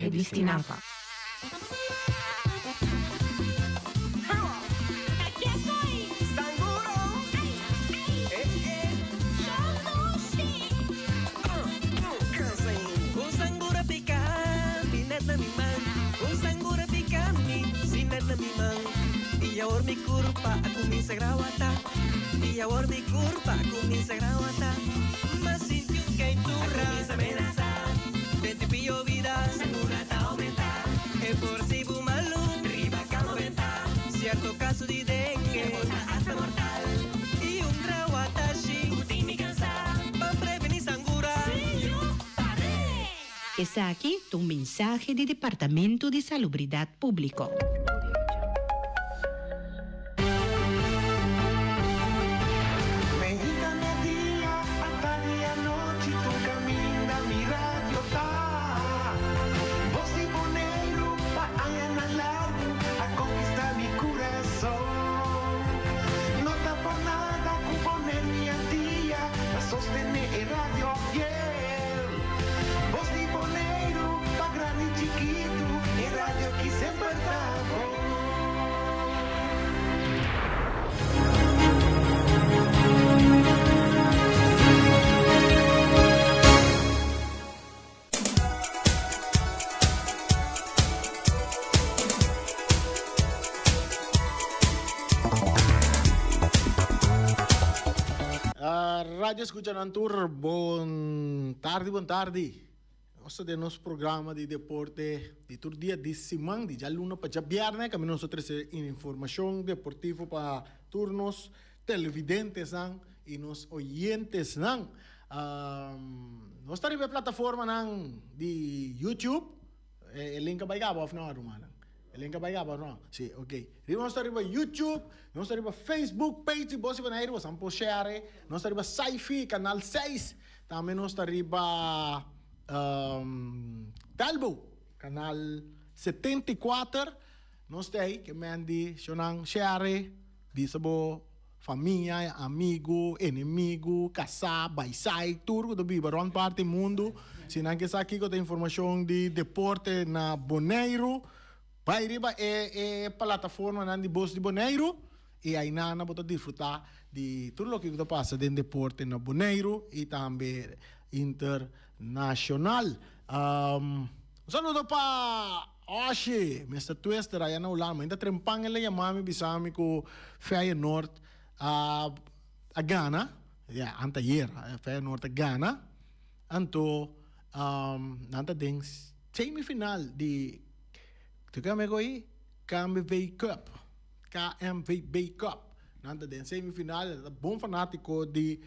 e destinata. Iawar mi kurpa, aku minsan rawata. Iawar mi kurpa, aku minsan rawata. Masintiun kay tura, aku minsan menasa. Venti pio vida, segura ta aumenta. E por si bumalu, riba camo venta. Cierto caso di dengue, hasta mortal. Y un rawata shi, putin mi cansa. Pa prevenir sangura. Está aqui um mensagem do Departamento de Salubridade Público. Rádio Escucha Nantur, bom tarde. Nosso de nosso programa de deporte de todo dia de semana, de já luna para já viernes, que nós trazemos informação deportiva para turnos televidentes e nos oyentes nós estamos na plataforma de YouTube, o link vai cá, não, Romana. Link vai cá, não? Sim, ok. Nós estamos no YouTube, nós estamos no Facebook page, você vai ver, você pode share. Nós estamos no Sci-Fi, canal 6. Também nós estamos no Talbo, canal 74. Nós estamos aí, que me andi, share, disabo, família, amigo, inimigo, casar, baisai, tudo do biba, ron parte do mundo. Se não quer aqui com a informação de deporte na Bonaire, vai riba é plataforma de Bolsa de Bonaire e aí nana pode desfrutar de tudo o que passa dentro do deporte na Bonaire e também internacional. Saludo para Oshi, Mr. Twister, aí na ulama, ainda trempang ele yamami bisami ko Feyenoord a Ghana, anta hier, Feyenoord a Ghana, anto nanta ding semifinal di KMV Cup. Nanda den semifinal, bom fanático de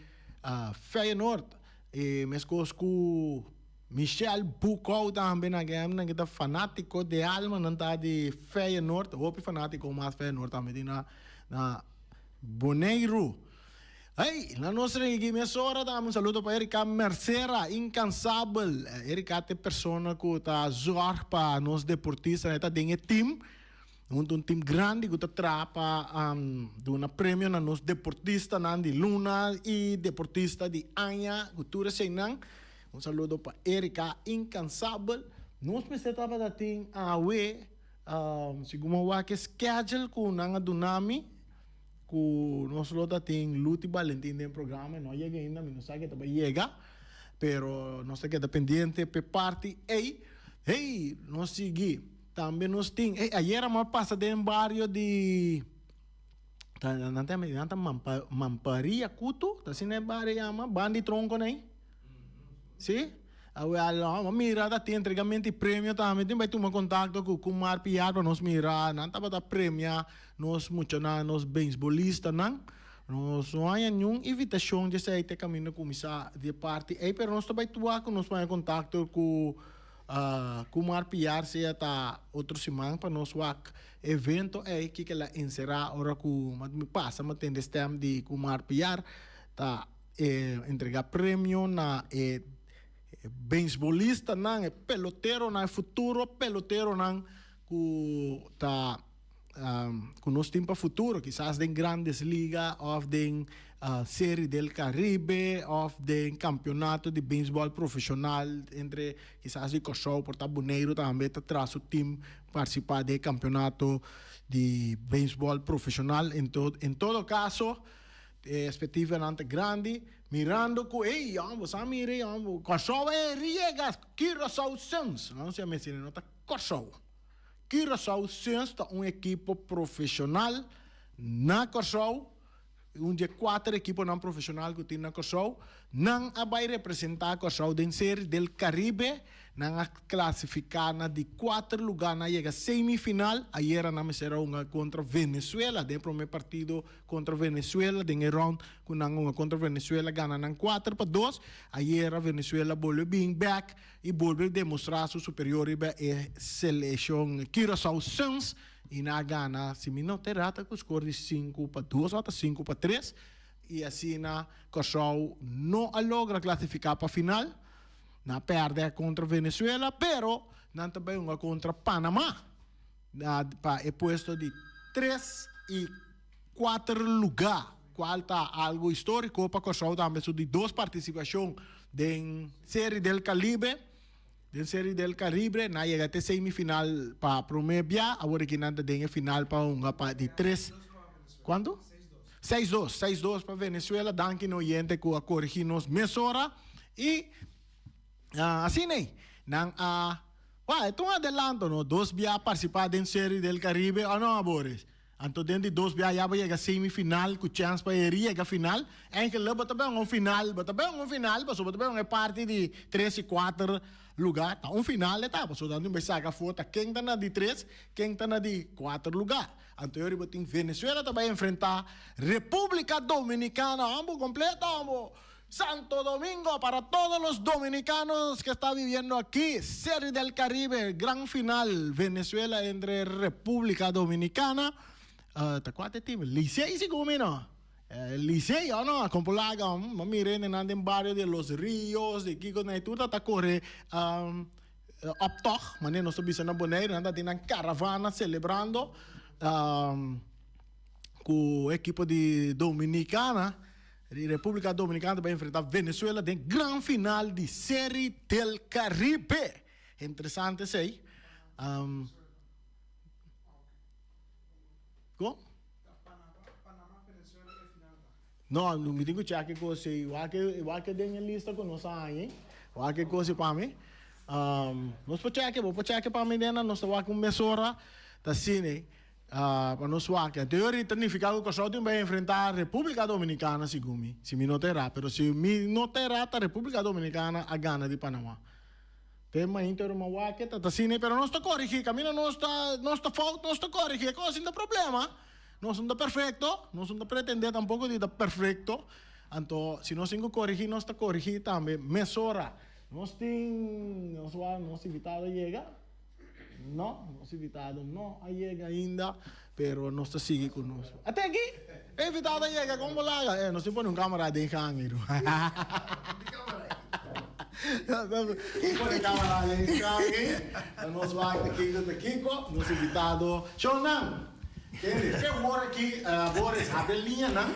Feyenoord. E mescos com Michel Bucco também na game, nanda fanático de alma, nanda de Feyenoord. Hope fanático mais Feyenoord também na Bonaire. Hey, na nossa emissora dá um saludo para Erika Mercera, incansável. Erika é pessoa que está zorra para nós deportistas, está dentro do time, um time grande que está trapa um prêmio na nós deportistas de Luna e deportista de Anha, cultura seinan. Um saludo para Erika, incansável. Nós precisamos da ting awe, segundo o que schedule com nanga dunami. Nós lota tem Luti Valentim no programa, não chega ainda, não sabe que vai chegar, pero nós está pendiente per parte. Hey, nós segui. Também nós tem, ayer mal passa dentro barrio de nanta Mamparia Cuto, tá sendo barrio chama Bandi Tronco né? Sim? A mirada tem entregamento prêmio também, tem vai tomar contato com o Mar Piar para nós mirar, não estava da prêmio, nós muito nós beisbolistas não, nós não há nenhuma invitação de sair de caminho com missa de parte, pero nós também tuar com nós para contato com o Mar Piar se até outro semana para nós evento que ela encerrar hora que me passa, mas tem destem de com o Mar Piar tá entregar prêmio na beisbolista não é pelotero não é futuro pelotero não que tá con nostro tempo futuro, quizás den grandes ligas of den serie del Caribe of den campeonato di baseball profissional entre quizás di Corsou, Portaboneiro também traz o time participar del campeonato di baseball profissional em todo caso effettivamente grandi mirando com ei ambo samire ambo Corsou riega Curaçao Suns não se me nota Corsou Curaçao Suns é uma equipe profissional na Corsou de 4 equipes não profissionais que tem na Corsou não vai representar a Corsou dentro série del Caribe não a classificar na de 4 lugares na chega semifinal ayer na será uma contra Venezuela de primeiro partido contra Venezuela de round com uma contra Venezuela ganha 4-2 ayer a Venezuela volve bem back e volve demonstrar sua superioridade e seleção Curaçao Suns e na gana se me não terata com o score de 5-2 ou 5-3 e assim na Corsou não logra classificar para a final na perde contra Venezuela pero não também uma contra Panamá é posto de 3 e 4 lugar qual está algo histórico para Corsou também de 2 participações da série del Caribe den serie del Caribe na chega até semifinal para primeiro dia agora que nada tem final para de 3 quando 6-2 para Venezuela danke no gente que a corrigir nos mesora e assim né nang então adelanto no 2 dia participar da série del Caribe ou não Boris então dentro de 2 dia já vai chegar semifinal com chance para ir a final é que lá também um final mas também é parte de 3 e 4 lugar tá final etapa so dando vai sacar foto quem está na de 3 quem está na de 4 lugar então eu botem Venezuela também enfrentar República Dominicana ambos completo ambos Santo Domingo para todos los dominicanos que están viviendo aquí serie del Caribe gran final Venezuela entre República Dominicana ta quate time Licey siguro no Licey no compolaga miren en barrio de Los Ríos de Kiko na tudo tá corre optoch mané nós bisa na Bonaire anda tem caravana celebrando com o equipe de Dominicana de República Dominicana vai enfrentar Venezuela em gran final de série del Caribe interessante sei como não me digo que coisa igual que tem lista com nós aí igual que coisa para mim nós vou checar para mim dentro nós estamos com mesora da cine para nós que a teoria significa que o Saudi vai enfrentar a República Dominicana se me não terá pero se me não terá a República Dominicana a gana de Panamá tema inteiro uma waque tá cine pero nós está corrigir caminho nós está falta nós está corrigir coisa não problema nós não está perfeito nós não está pretender tampouco de perfeito então se nós temos que corrigir nós está corrigir também mesora nós temos nosso invitado chega não nosso invitado não chega ainda pero nós está seguir conosco até aqui invitado chega como lá nós temos um câmera de câmera nós vamos aqui com nosso invitado Shonan que agora aqui Boris abre linha não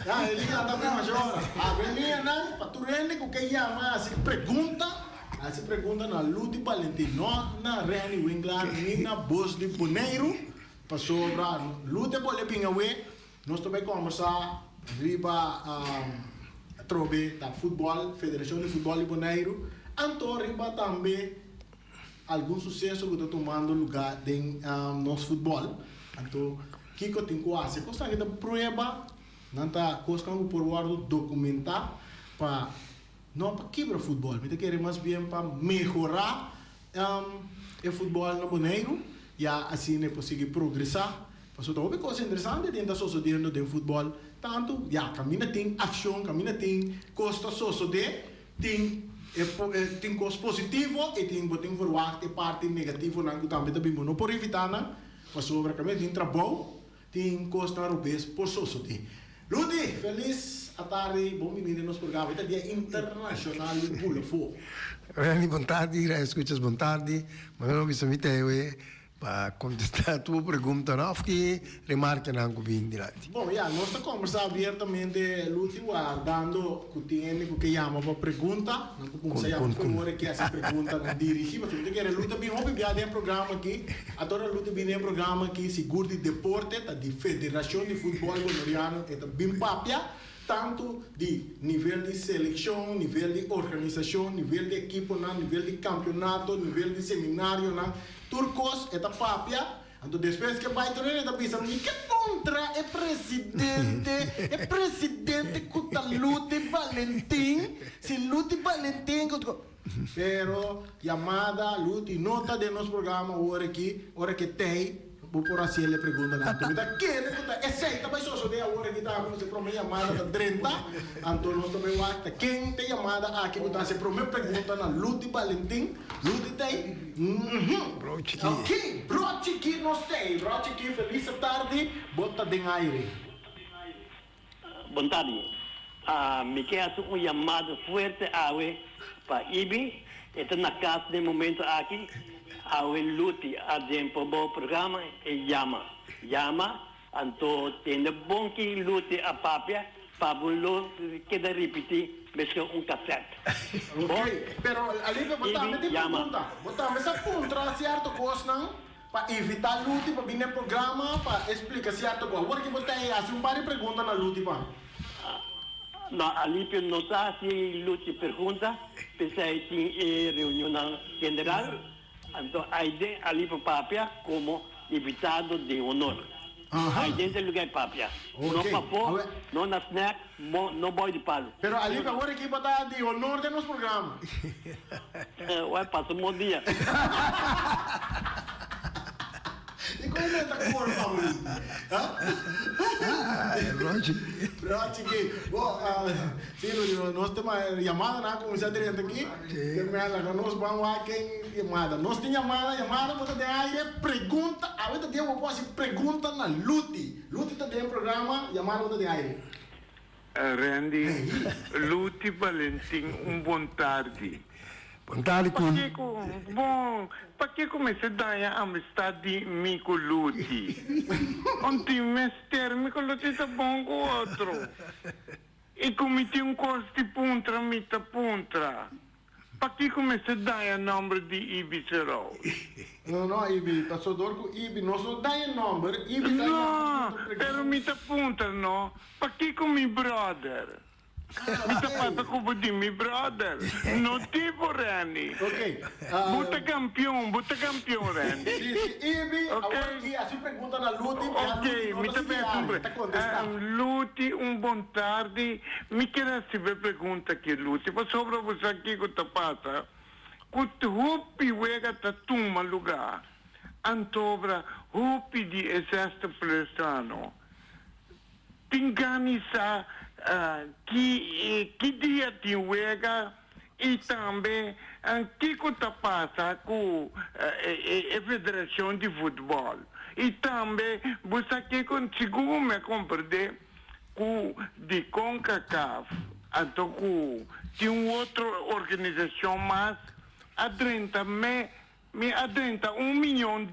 a linha da prima chora abre linha não para tu rende com que chama se pergunta na Ludi Valentino na Reni Wingland nem na Bos de Bonaire para sobra Ludi pode pingar nós também conversar riba trobe da futebol Federação de Futebol de Bonaire então riba também algum sucesso que está tomando lugar em nosso futebol então Kiko tem quase costa que da prova não tá costa por guardo documentar para não para quebrar futebol mas quer mais bem para melhorar o futebol no Bonaire e assim é possível progressar Passo troppe cose interessanti dentro succedendo del football. Tanto, ja, cammina tem ação, cammina tem costa succede, tem costo positivo e tem verwachte parte negativo nangu também também não por evitar na, mas sobre cammina tem trabalho, tem costa rubes por succede. Ludi, feliz a tarde, bom menino nos programa, é dia internacional de pula fogo. Buon tardi, escuchas buon tardi, ma non mi sono para contestar a tua pergunta, não que remarca não com bem direito. Bom, nós estamos conversando abertamente, l'ultimo dando que chama para pergunta, não começar a favor que essa pergunta não dirige, mas você quer luta bem, houve um programa aqui, adora luta bem um programa aqui, seguro de deporte, da Federação de Futebol Bolivariano, é bem papia, tanto de nível de seleção, nível de organização, nível de equipe, nível de campeonato, nível de seminário, turcos, é papia. Então, depois que vai tornar, ele pensa, que contra é presidente que tá Lute Valentim, se Lute Valentim, pero, chamada, Lute, nota de nosso programa, hora que tem, por assim ele pergunta na tua vida, é certo, mas só de agora que está se para minha chamada da 30, então nós também vai quem tem chamada aqui que está se para minha pergunta na Lute Valentim, Lute tem, ok, broche aqui nós tem, broche aqui feliz tarde, bota de aire. Boa tarde, me quero chamada forte para IBI, está na casa de momento aqui. Awe luti adempo bo programa e llama anto tiene bom que luti a papia pabulo que de repetir mesmo cassette. Ok, pero ali botame de pergunta. Botame essa contra certo coisa não para evitar luti para vir no programa para explicar certo coisa. Agora que botei assim um par de perguntas na luti pa. No, ali per notare luti pergunta, pensei in riunione generale. Então, aí ali para papia como invitado de honor. Aí dentro do lugar papia. Não papo, não na snack, não boi de palo. Pero ali agora que botar de honor de nosso programa. Ué, passa um bom dia. E como é que cor favorito? Roche que, bom, sim, nós temos uma chamada na comissão direta aqui. Nós vamos lá quem chamada. Nós temos chamada, bota de aire, pergunta, a vida de eu posso pergunta na Lute. Lute tem um programa, chamada bota de aire. Randy, Lute Valentim, bom tarde. Boa tarde, Bom, para que comecei a dar a amistade com o Lute? Ontem, mestre, com o Lute está bom com o outro. E cometi curso de puntra, mita puntra. Para que comecei a dar o nome de Ibi Serol? Não, Ibi, passou dor com Ibi, não só dá o nome, Ibi dá não, pero mita puntra, não. Para que com meu brother? Mita pata como de meu brother. Não tipo, Randy. Ok. Buta campeão, Randy. Ibi, agora aqui, assim pergunta na Lute. Ok, me também Lute, bom tarde. Me quero saber pergunta aqui, Lute. Mas sobre você aqui que está passa, que rupi wega tá tuma lugar. Antobra, rupi de exército plestano. Tingani sa que dia de wega e também que está passa com a Federação de Futebol. E também você aqui conseguiu me compreender com de CONCACAF. Então, tem uma outra organização, mas adrenta me adrenta $1 milhão.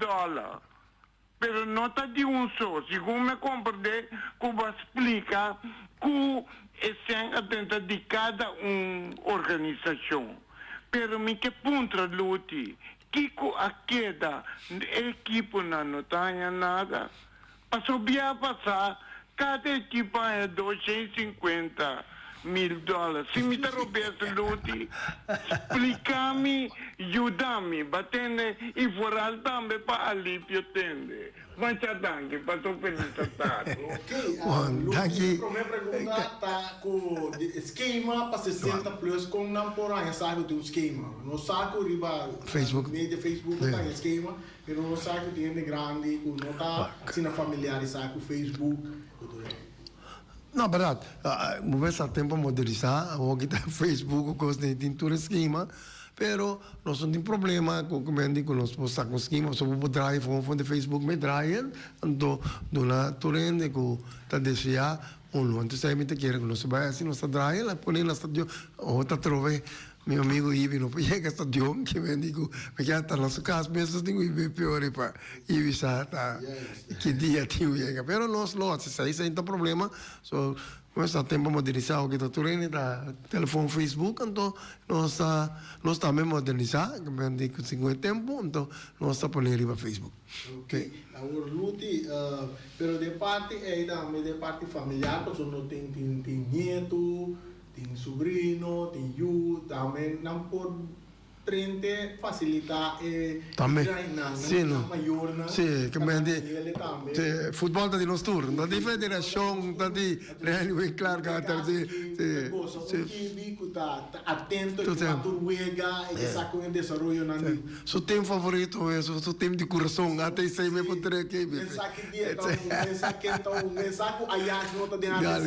Pero não está de só. Segundo me compreender, que vai explicar que é adrenta de cada organização. Pero me que punta luti, que a queda equipe não tem nada. Passou bem a passar, cada equipe é $250 mil. Se me interrompesse luti, explica-me, ajuda-me, batendo e foral também para alívio tende. Mas já danke, passou feliz tarde. Ok, Luti, a minha pergunta está com esquema para 60 plus, como não por aí, sabe, tem esquema. No saco, riba, Facebook. Media Facebook, tem esquema, mas no saco tem grande, não está assim familiarizado com Facebook. Não, verdade. Vamos a tempo modernizar, o que está Facebook, coisa de tintura esquema, pero nós não tem problema com o nós postar com esquema, só vou drive com de Facebook me drive, então na torrente que está desviar, então sai me te quer que nós vai assim nós drive, lá põe na estação, ou tá trove meu amigo Ibi não chega esta diom que me digo porque está na sua casa mesmo tenho Ibi pior para Ibi tá que dia tinha chega pero nós se aí sem problema so mas está tempo modernizar o que está tudo aí da telefone Facebook então nós também modernizar que me digo com o tempo então nós está pondo ali para Facebook. Ok. Agora luti pero de parte também de parte familiar porque não tem neto tem sobrinho, tem também não pode prender, facilitar também. Sim, maior, né? Sim, que me diz. Futebol está de nós tour, está de federação, está de realmente claro que está de. Sim. Está atento, está turuega, e está com o desenvolvimento. Seu time favorito é seu time de coração, até sei me por ter que. Pensa que então aí acho não está de nada.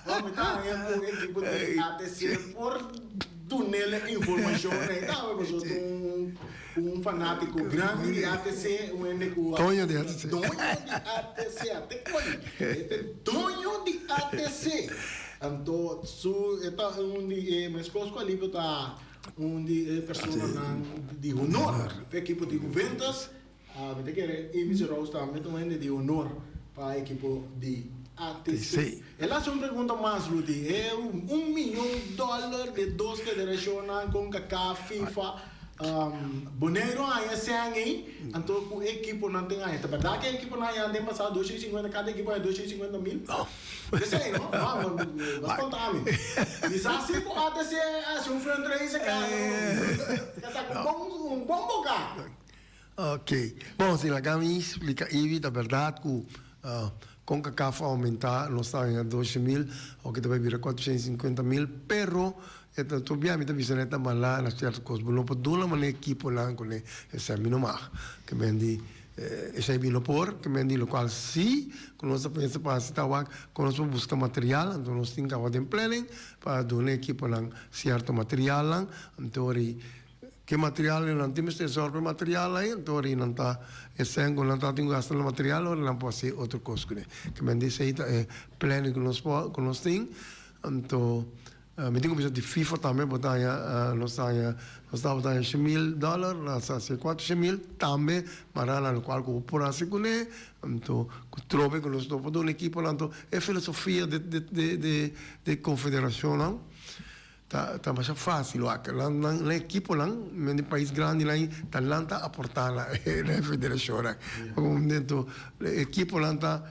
Vamos estar em equipe de até por tunel informação, então um fanático grande de ATC, um único Tonho de ATC. Até quando? Tonho de ATC. Então, mas escola ali está de pessoas de honor, para a equipe de Juventus, me quer e Miseros também também de honor para a equipe de ATC. Ela só pergunta mais, Ludi, é $1 milhão de duas federações com CACAF, FIFA, Boneiro aí esse ano aí, então o equipe não tem aí. É verdade que a equipe não aí tem passado 250, cada equipe é 250 mil. Isso aí, não? Vamos contar-me. Isso assim, o ATC é um fundraiser, cara. Um bom bocado. Ok. Bom, se a Gami explica, é verdade que com a CAF aumentar, nós estamos em 12 mil, ou que também vira 450 mil, pero então obviamente bisogna malá na certa coisa, não pode dar uma equipe lá com esse menino mar, que mendi esse menino por, que mendi lo qual se nós pensa para se tawa, nós vamos buscar material, então nós temos que fazer planning para dar uma equipe lá certo material lá, então que material não temos de sorte material aí, então não está esse ano não está tendo gasto no material, ou não pode ser outra coisa que me diz aí é planning que nós temos, então me tenho que de FIFA também botar nós está botando $100,000, nós está $400,000 também, mas lá no qual o por assim com então trobe que nós estamos fazendo uma equipe lá, então é filosofia de confederação não. Tá mais fácil lá na equipe lá no país grande lá tá lá tá aportar lá na federação como dentro equipe lá tá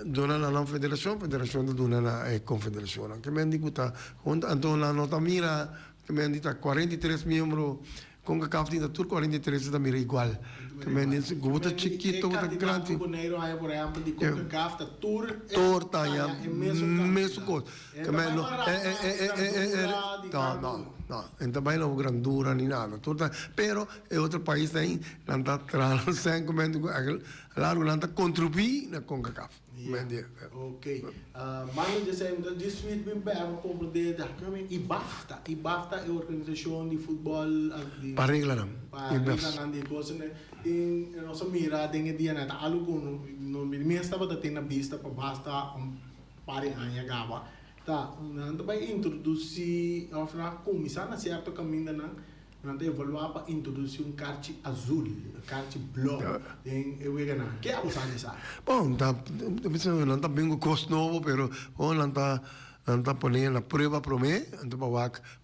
dona na federação dona na confederação que me digo tá então lá nota mira que me digo 43 membros com a CAF da tur 43 da mira igual que me digo bota chiquito bota grande Boneiro aí por exemplo de com a CAF da tur tá é mesmo coisa que me não então vai não grandura nem nada tudo pero é outro país aí não está trazendo sem como digo lá não está contribuir na CONCACAF. Ok. Mas eu sei que this week bem bem como de IBAFTA é a organização de futebol para regla não. Para regla não de coisa né. Em nossa mira tem dia né tá algo no me estava da ter na vista para basta para anya gava. Tá, então vai introduzir a comissão na certo caminho não evaluar para introduzir carte azul, carte blu em Ewegana. Que é a usar isso? Bom, não tá bem o custo novo, pero não tá ponendo na prova para mim, então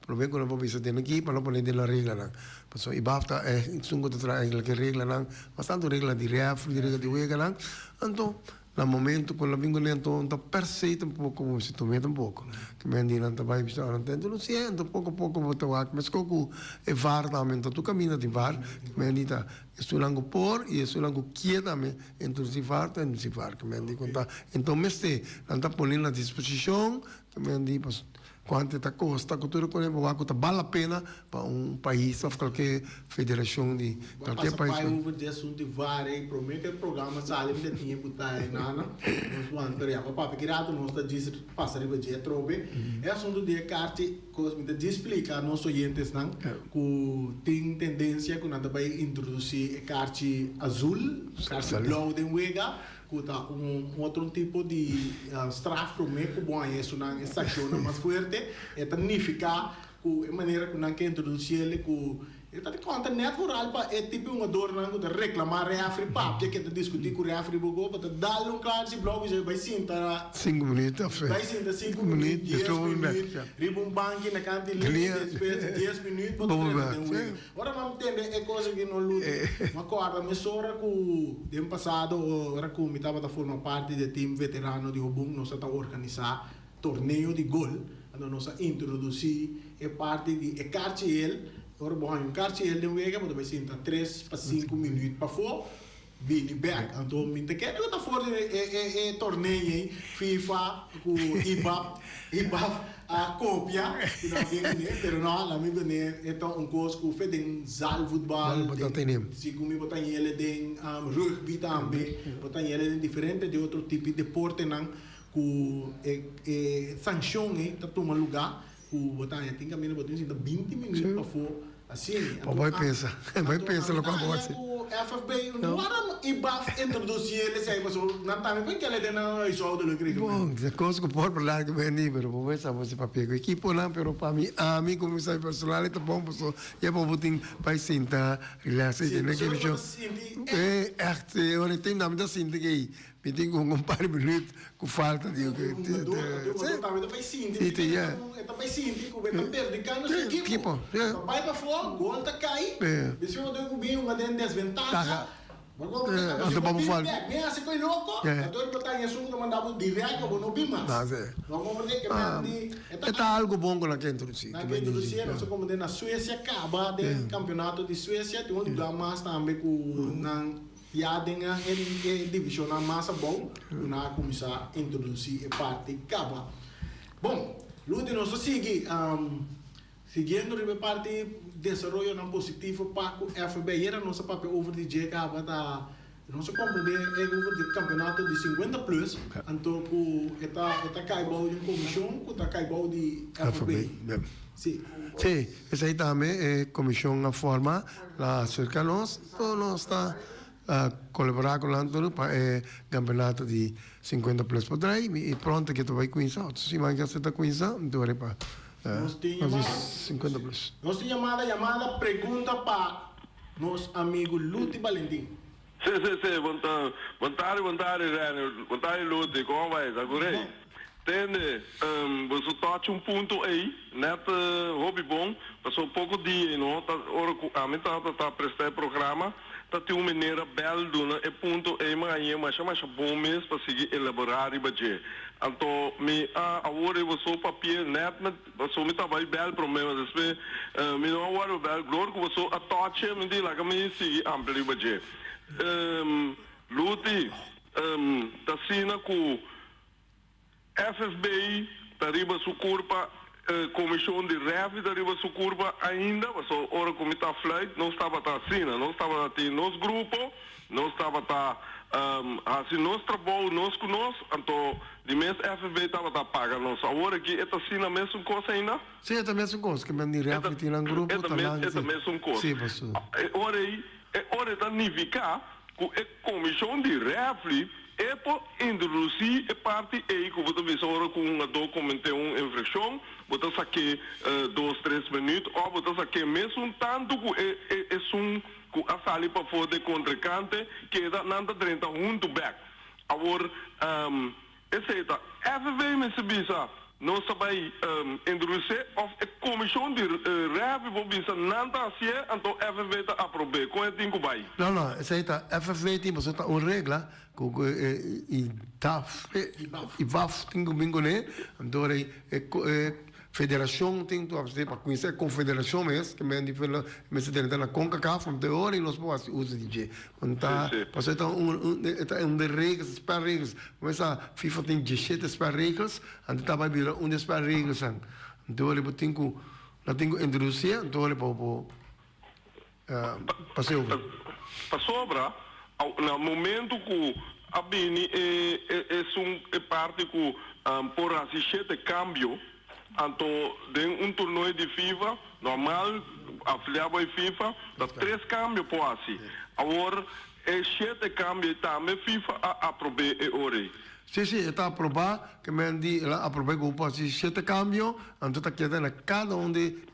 para mim quando vou visitar aqui para não poner na regra não. Então IBAFTA é sungo de regra que regra não, bastante regra de ref, de regra de Ewegana. Então no momento quando vengo lento então perceito um pouco como se tomei um pouco que me andina vai visitar não tento não sei então pouco vou tocar mas como é var também tu caminha de var me andita estou lango por e estou lango quietamente então se var que me andi conta então me este não tá ponendo à disposição que me andi pas quanto está custa cultura com ele vai vale a pena para país ou qualquer federação de qualquer país. Vai over de assunto de vários prometo que programa sale de tinha botar aí nada nós vamos ter para porque rato nós está diz passar de budget trobe é assunto de carte coisa de explicar nossos oyentes não que tem tendência que nada vai introduzir carte azul carte blau de Wega kuta outro tipo de straff para mim que bom é isso na estação mais forte é significa que a maneira que não quer introduzir ele com está de conta net vooral para é tipo uma dor não de reclamar refri papo que discutir com refri bogo para dar claro se blog já vai sim tá 5 minutos vai sim tá 5 minutos 10 minutos riba banco na canto de 10 minutos para ora vamos entender é coisa que não luta uma corda mas ora com ano passado ora com me estava da forma parte do time veterano de Hobung nós está organizar torneio de gol nós introduzir é parte de cartiel ora bom um cartiel de wega mas vai ser 3 para 5 minutos para fora Billy Berg, então me te quer que tá fora é torneio FIFA com IBAP a cópia que não vem né, pero não, lá me né, então coisa que fez em zal futebol, se como botar ele tem rugby também, botar ele tem diferente de outro tipo de deporte não, com sanção tá toma lugar, com botar tem caminho botar 20 minutos para fora. Assim, vai pensar no que você. O FFB não era IBAF introduzir ele sai mas não tá me que ele tem na show do lucro. Bom, a coisa que pode falar que vem ali, pero vou saber você papel equipo não, pero para mim, a mim como sai personal é bom, pessoal. E bom botin vai sentar, relaxar, né que bicho. Eu tem nome da sinta que me tem um par de minutos com falta de vai sentir. Vai sentir que vai perder cano equipo. Vai para fora, gol tá cai. Deixa eu dar uma desvantagem. Então vamos falar. Bem assim foi louco. Então botar isso não mandava direto ou não bim mais. Vamos ver que é algo bom com a que introduzir. Na que introduzir, nós como na Suécia acaba de campeonato de Suécia, tem um mais também com na já tem a divisão na massa bom, na começar a introduzir a parte acaba. Bom, Lute nós seguindo a parte desenvolvimento não positivo para o FB era nosso papel over de J acaba da nosso compreender é over de campeonato de 50 plus então com eta caibau de comissão com eta caibau de FB sim essa aí também é comissão a forma lá cerca nós está colaborar com o Antônio para o campeonato de 50 plus por aí e pronto que tu vai com isso se vai que você está com isso então é para nós temos 50 plus. Nós temos chamada pergunta para nosso amigo Lute Valentim. Sim, vontade, Lute, como vai? Agora, entende? Você toca ponto aí, net hobby bom, passou pouco dia, não? A mim tá prestando programa, tá tem uma maneira bela do e ponto aí, mas chama bom mesmo para seguir elaborar e bater. Então, agora eu sou papel net, mas eu me trabalho bem problema, desde me não agora bem, glória que você a tocha me diz lá que me sigue amplo budget. Luti, tá sina com FFB, tá riba sua curva, comissão de REF, tá riba sua curva ainda, mas agora como está flight, não estava tá sina, não estava tá nos grupo, não estava tá assim nós trabalho nós conosco, então de mês FB estava tá paga nós agora aqui é assim a mesma coisa ainda sim é a mesma coisa que me dirá que tem um grupo é a mesma coisa sim pastor ora da significa que a comissão de refri é para introduzir a parte aí que você vê agora com uma documentação uma infração você saque 2-3 minutos ou você saque mesmo tanto que é com a sala para poder contracante que dá nada 30 junto back. Agora, essa FV me sabia não sabe introduzir a comissão de REV vou pensar nada assim então FV está aprovado com é tem que vai. Não, essa aí tá FV tem você tá uma regra que e VAF tem que bingo né então federação tem que fazer para conhecer a confederação mesmo que me difere me se dentro na CONCACAF de hora e nós podemos usar DJ então você tá de regras super regras mas a FIFA tem 17 super regras então tá vai virar um super regras então ele tem que introduzir então ele passei over sobra no momento que a Bini é parte que por assistir de cambio então, tem torneio de FIFA, normal, afiliado a FIFA, dá 3 câmbios por assim. Agora, 7 câmbios também FIFA aprovou e ore. Sì, está aprovado, que me andi lá aprovei com o se sete cambio, então tá queda na cada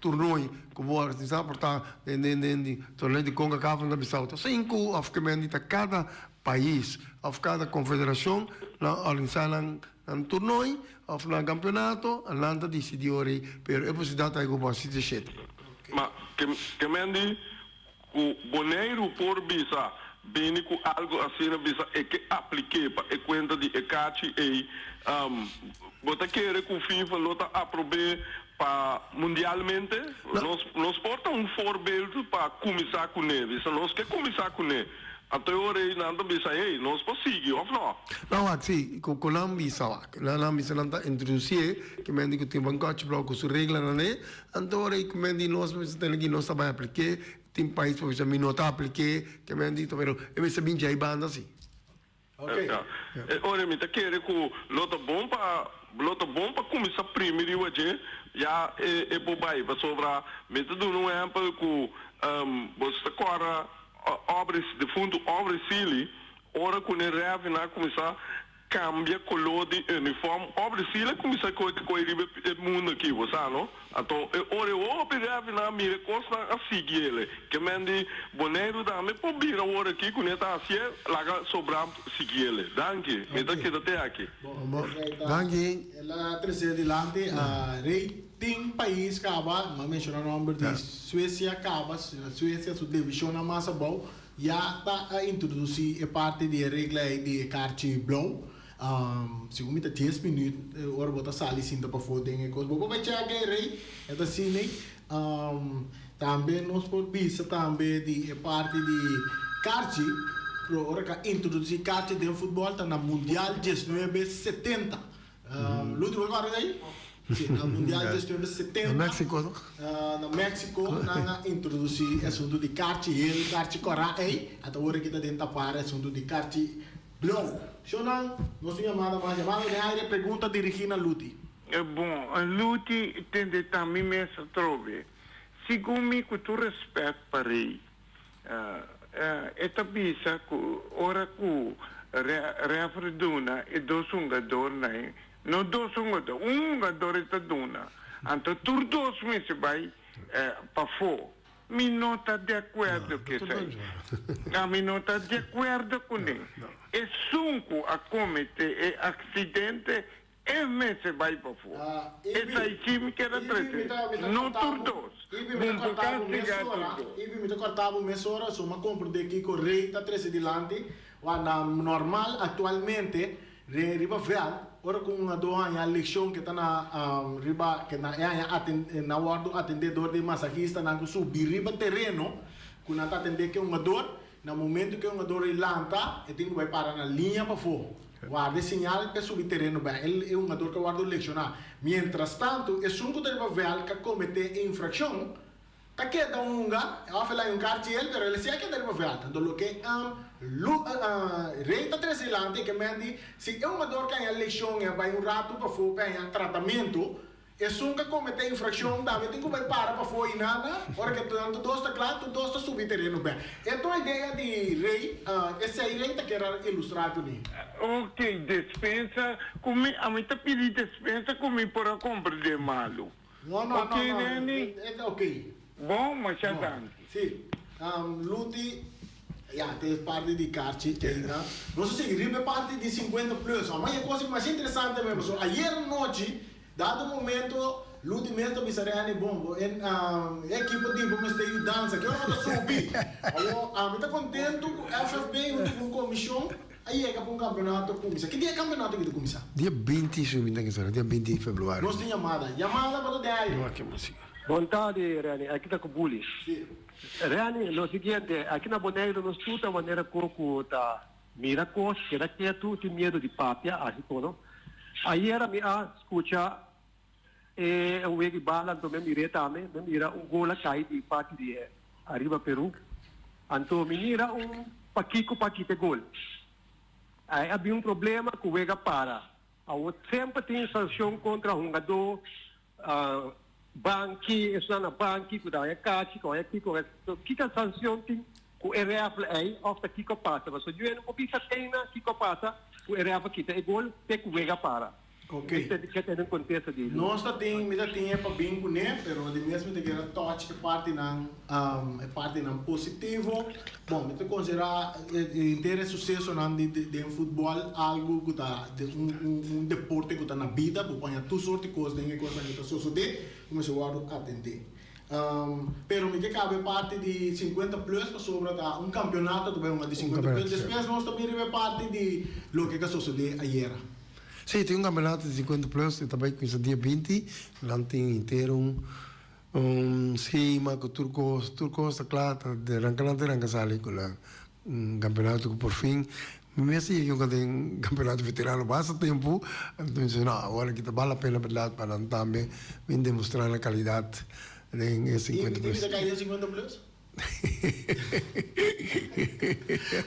torneio que vou organizar portar de torneio de Conga Cava na Bissau. Então 5 of que me andi cada país, of cada confederação na organizar um torneio, of na campeonato, andando decidere per a possibilità di go se sete. Ma que me andi o boneiro por bisa bem com algo assim na bisa é que apliquei para a conta de ECACI e bota querer que o FIFA lota aprovar para mundialmente nós porta forbildo para começar com ele, se nós quer começar com ele até ora nada bisa ei nós conseguir ou não? Não, assim, com a bisa não está introduzir que me digo que tem um coach bloco su regra né, então ora que me digo nós temos que nós saber aplicar tem país para você não tá aplicar que me digo pero eu me bem já banda assim. Ok. Ora me tá querer que lota bom para começar primeiro hoje já é bobai para sobrar metade não é para que você agora obras de fundo obras civil ora quando reve na começar cambia color de uniforme obras civil começar com o mundo aqui você não então ora o reve na mira costa a seguir ele que mande boneiro da me pobira ora aqui quando está assim lá sobrar seguir ele danke me tá que até aqui Danke. Ela terceira dilante a rating país acaba, mas menciona o nome de Suécia acaba, Suécia sua divisão na massa bom, já está a introduzir a parte de regra de carte blow. Segundo me 10 minutos, ora bota sali sinta para foder em coisa. Bom, vai chegar que rei, é da cine. Também nós por bisa também de parte de carte. Ora que introduzir carte de futebol tá na mundial 1970. L'ultimo ricordo aí? Sì, na mundial 1970. No México, não? No México, nós introduzir o assunto de carte ele, carte cora aí, até agora que tá dentro para o assunto de carte blow. Shonan, nós chamada mais chamada de área pergunta dirigida a Luti. Bom, a Luti tende também me se trove. Segundo com tu respeito para ele, esta bisa que ora que refreduna e dois jogador né, não dois jogador, jogador está duna. Então tur dois meses vai para fora. Mi não está de acordo com isso. Mi não está de acordo com isso. E sunco a cometer acidente e mese vai para fora. Essa aí sim que era triste. Não tur dois. Ibi me cortava mesora, suma compro de aqui correio, tá 13 dilante, quando normal atualmente riba vel, ora com uma doa a lição que tá na riba que na guardo atendedor de massagista na subir riba terreno, quando tá atender que uma dor, no momento que uma dor lanta, e tem que vai parar na linha para fora. Guarda sinal para subir terreno bem, ele é um dor que guarda leccionar. Mientras tanto, é sunco de riba vel que comete infração. Ta queda unga, a fela un cartiel, pero ele sia que der bovata. Do lo que reita tresilante que mendi, se é uma dor que a eleição é vai um rato para for para tratamento, e sunga comete infração, dá, tem que vai para fora e nada, ora que tanto dois tá claro, dois tá subir terreno bem. Então a ideia de rei, esse aí rei tá querendo ilustrar tudo. Ok, dispensa, come a mim tá pedindo dispensa comigo para comprar de malo. Não, é ok. Bom, mas já dá. Sim, Luti, tem parte de carte, não sei se ribe parte de 50 plus, mas é coisa mais interessante mesmo. Ayer noite, dado momento, Luti mesmo bisarani bom, equipe de vamos ter dança, que eu vou subir. Eu estou contente com o FFB, com a comissão. Aí é que um campeonato começa. Que dia é campeonato que começa? Dia 20, dia 20 de fevereiro. Nós temos chamada para o dia. Não, que música. Boa tarde, Rani. Aqui está com o Bullish. Sim. Rani, o seguinte, aqui na Boneiro nós tudo a maneira como tá mira coisa, que era quieto, tem medo de papia, assim como. Aí era me escuta o Egi Bala também mira também, mira gol a cair de parte de arriba Peru. Então mira paquito gol. Aí havia problema com o Ega para. Sempre tem sanção contra um jogador banki, isso na banki, que dá caixa, que é que a sanção tem ku reafle ai of the kiko pasa so you no bisa tena kiko pasa ku reafle kita e gol te ku vega para. Ok. Que tem um contexto de Nós temos para bem com ele, mas de mesmo que era touch é parte não positivo. Bom, eu considerar inteiro sucesso de futebol algo que tá um deporte que está na vida, porque põe tudo sorte de coisas, tem coisa que está suceder, como se eu atender. Pero me que cabe parte de 50 plus para sobre um campeonato também uma de 50 plus. Depois nós também é parte de lo que sucedeu ayer. Sì, tem um campeonato de 50 plus e também com esse dia 20, lá tem inteiro schema com turcos está claro, de arrancar sali com um campeonato que por fim, mesmo que eu tenho campeonato veterano basta tempo, então não, agora que tá vale a pena para também vem demonstrar a qualidade em 50 plus. E cair 50 plus?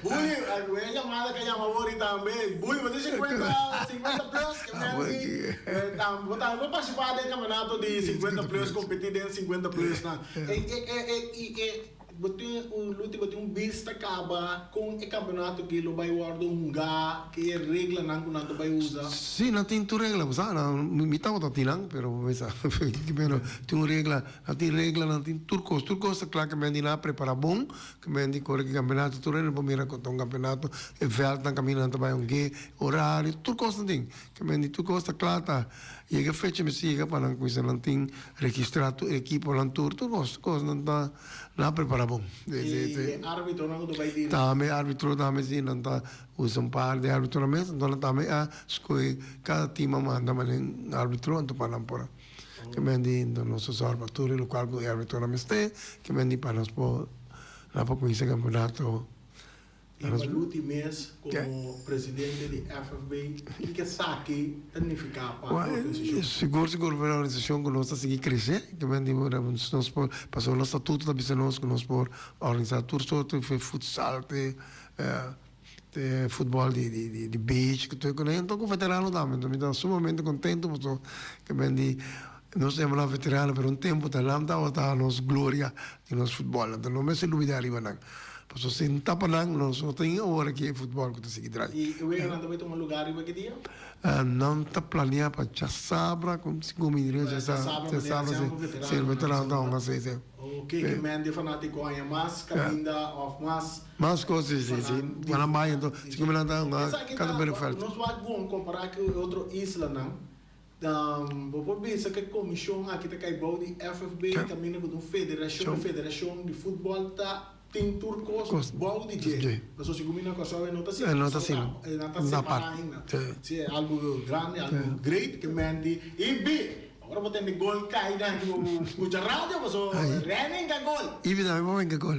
Bully, a chamada que chama Bori também. Bully, mas 50 plus, que me vou participar do campeonato de 50 plus, competir dentro de 50 plus. Botei vista acaba com o campeonato que ele vai usar lugar que é regra não que não vai usar. Sim, não tem tu regra, mas não me tava tinang, pero tem regra, não tem turcos é claro que me andina prepara bom, que me andi corre campeonato, tu regra para com um campeonato, e velt na caminhando vai que horário, turcos não tem, que me andi turcos está claro tá. E que fecha me siga para com isso não tem registrado equipo lá turcos não tá lá prepara bom. E árbitro não vai dir. Também árbitro também sim não tá usa par de árbitro mesmo, então também escolhe cada time manda um árbitro então para por que me andi no nosso observatório local com árbitro na meste, que me andi para nós por lá para com esse campeonato. E l'ultimo mês como presidente de FFB, que saque significa para a organização? Seguro para a organização que nós seguir crescer, que nós passou o estatuto da business que nós por organizar tudo sorte de futsal, de futebol de beach, que tu conhece, então com veterano também, estou sumamente contente porque que nós temos veterano por tempo, tá lá tá nos glória de nosso futebol, então não me se dúvida arriba não. Paso sin tapanang no so tem hora que futebol que se quidra. E o Ega não também tem um lugar em que dia? Não tá planeado para já sabra com 5 minutos já sabra ser veterano da uma seis. Ok, que mende fanático aí mais caminda of mais coisas sim. Para mais então 5 minutos cada perfeito. Nós vamos comparar com outro isla não. Por isso que a comissão aqui tá caibou de FFB caminha com federação de futebol tá tem turcos bom DJ. Mas se combina com a sua nota sim. Nota separada ainda. Se é algo grande, algo great que mende e B. Agora vou ter gol caída no escuta rádio, mas o Renan que gol. E vida me que gol.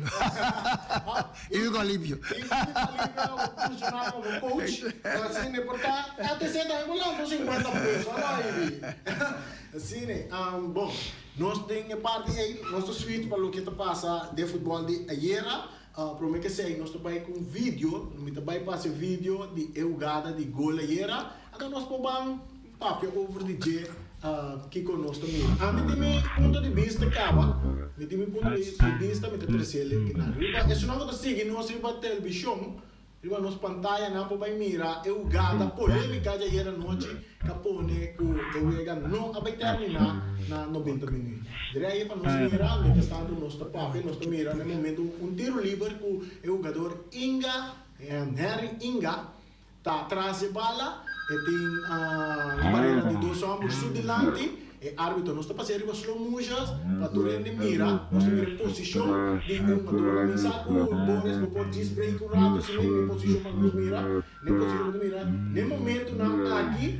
E o Olívio. E o funcionário como coach. Assim ne portar até ser da bola 50 pesos. Olha assim, bom, nós temos parte aí, nosso suíte para o que está passa de futebol de ayer, prometo que sei, nós estamos com vídeo, nós estamos passando vídeo de jogada de gol ayer, então nós podemos papel over DJ que conosco também. A mim tem ponto de vista acaba, me tem ponto de vista me trazer ele que na riba, isso não está seguindo nossa riba televisão. Riba nos pantalla na po vai mira jogada polêmica de ayer noite capone que o Ega não vai terminar na 90 minutos. Direi para nós mirar, que está no nosso papel, nós mira no momento tiro livre com o jogador Henry Inga tá atrás de bala e tem barreira de 2 ombros sudilante. E árbitro nós está passando slow motions para tu rende mira, nós mira posição de jogador começar o Boris no pode display com rato se nem posição para nós mira, nem posição para mira. No momento na aqui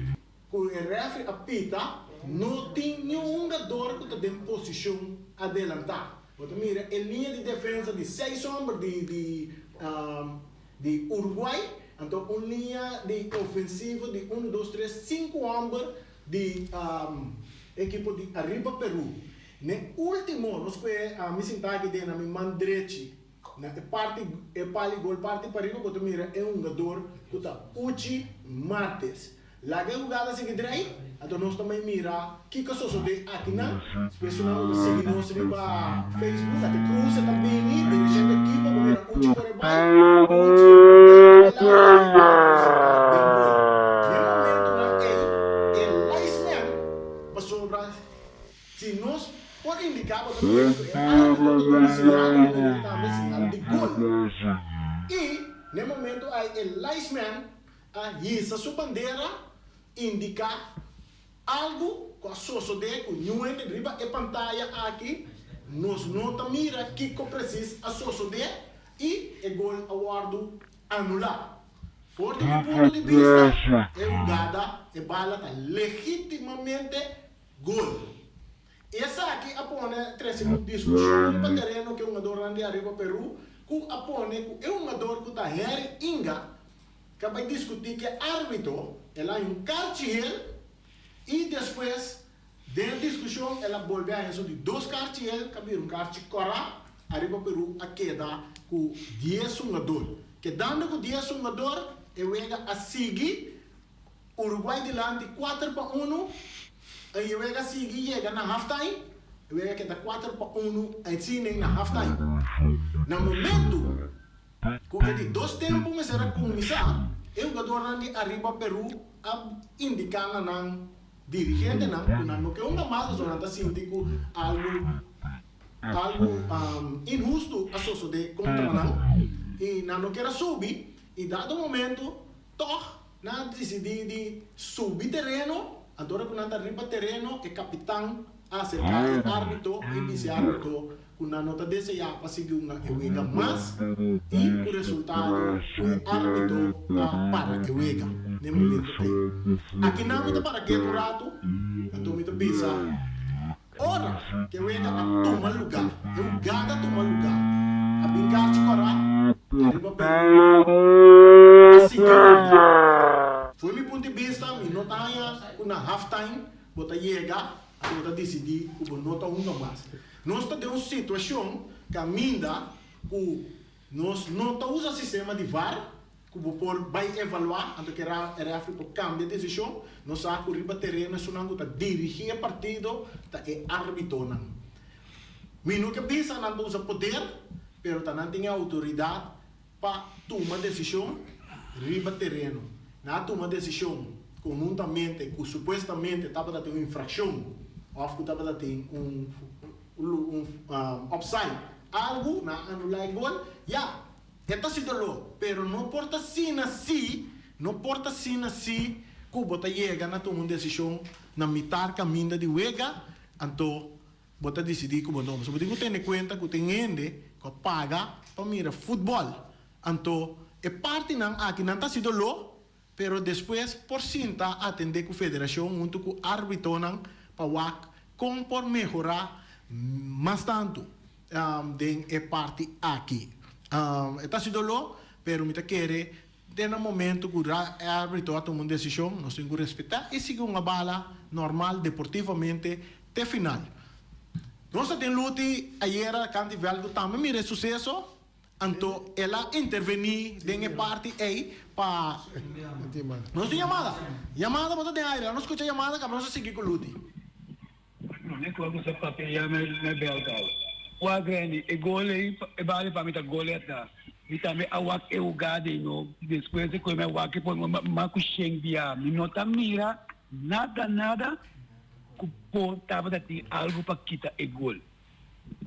com o referee apita, não tem nenhum jogador que está em posição adelantar. Você mira, a linha de defesa de 6 homens de Uruguai, então uma linha de ofensiva de 1, 2, 3, 5 homens de equipe de Arriba Peru. No último, nós foi me sentar aqui dentro, na minha mão direita, na parte gol parte para riba, você mira é um jogador que está Uchi Martes. Laga jogada seguinte aí, então nós também mira que coisa só de aqui na, especialmente seguir nós ali para Facebook, até Cruz também ni dirigente da equipa, como era Uchi Corebal, Uchi se nós pode indicar para todo mundo sinal de gol. E no momento aí o linesman hissa sua bandeira indica algo com a sua de com nuente riba e pantalla aqui nos nota mira que precisa a sua de e o gol aguardo anular. Forte do ponto de vista é jogada e bala tá legitimamente gol. Essa aqui apone três discussão no terreno que um jogador de arriba Peru que apone que é um jogador que tá Harry Inga que vai discutir que árbitro ela é um cartiel e depois dentro da discussão ela volve a isso de dois cartiel que é um cartiel cora arriba Peru a queda com 10 jogador que dando com 10 jogador e vega a seguir Uruguai dilante 4-1 e vega a seguir chega na halftime e vega que dá 4-1 em cima na halftime no momento que de dois tempos mas era começar o jogador de arriba Peru a indicar na dirigente não que uma massa só não sinto algo injusto a sua de contra não e não quer subir e dado momento toh não decidi de subir terreno agora que não está arriba terreno o capitão acercar o árbitro e vice-árbitro com a nota desejar para seguir uma juega mais e o resultado o árbitro para que juega no momento aí aqui não me para que o rato então me pensa ora que juega a tomar lugar eu gada tomar lugar a brincar de correr arriba Peru assim foi meu ponto de vista me notava uma halftime bota chega agora decidi que vou notar mais nós estamos em uma situação que ainda nós não usamos o sistema de VAR que vai evaluar antes que a RF cambie de decisão nós sabemos que o terreno é só dirigir o partido é árbitro mas não que pensa não usa poder mas não tem autoridade para tomar decisão riba terreno na tomar decisão conjuntamente que supostamente estava a ter uma infração ou que estava a ter um offside algo na anular gol já está se dolou pero não porta sina si que bota chega na tomar decisão na mitar caminho de juega então bota decidir que não so digo ter em conta que tem gente que paga para mirar futebol então é parte não aqui não está se dolou pero depois por cinta atender com a federação junto com o árbitro para como por melhorar mais tanto de parte aqui está se dolou pero me quer no momento que o árbitro toma uma decisão nós temos que respeitar e seguir uma bala normal deportivamente até final nós temos luta ayer quando tiver algo também mire sucesso então ela intervenir em parte aí para nós temos chamada bota de aire não escuta chamada que nós seguir com luta non è quello che fa che io me belga o agreni e gole e vale para mita goleta mi também awak e ugade no depois de come awak por ma ku sheng dia mi nota mira nada ku po tava dati algo para kita e gol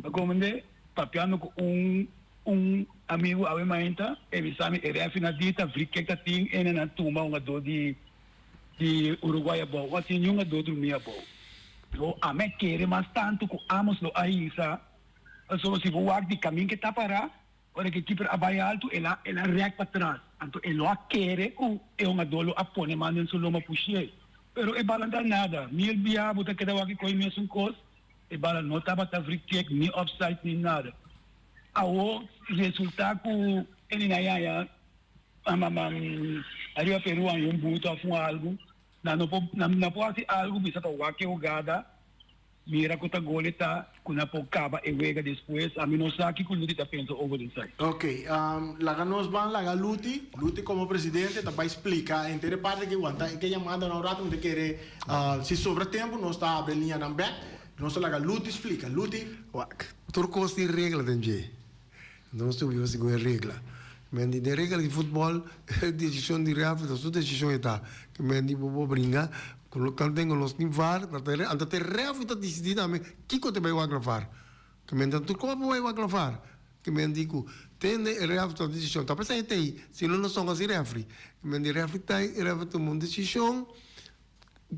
agomende papiano com um amigo ave mainta e mi sami e refina dita vriketa ting ena na tumba uma do de Uruguai bo o assim uma do dormia bo o a me querer mais tanto que amos lo aí sa só se vou de caminho que tá para ora que tipo abai alto ela react para trás então ela quer o é uma dolo a pone mandando solo uma puxei pero e balanda nada mil bia bota que dava que coi mesmo cos e bala não tava tá vrikek ni offside ni nada ao resultado com ele na ia arriva Peru um buto a algo não pode algo bisa para o que jogada mira que o gol está com a poucava e vega depois a mim não sabe que o Luti está pensando over inside. Ok, laga nos van, laga Luti como presidente, tá para explicar, em ter parte que aguenta, que chamada na hora de querer, se sobra tempo, nós está abre linha na back, nós laga Luti explica, Luti. Turcos tem regra também. Não se ouviu seguir regra. Mas de regra de futebol, decisão de real, a sua decisão está. Que me diz, vou brincar, quando tenho os times VAR, até real está decidido também, que coisa vai gravar. Que me diz, Turcos vai gravar. Que me diz, tem real está decisão. Tá pensando aí, se não são assim refri. Que me diz, refri está aí, refri tomou uma decisão,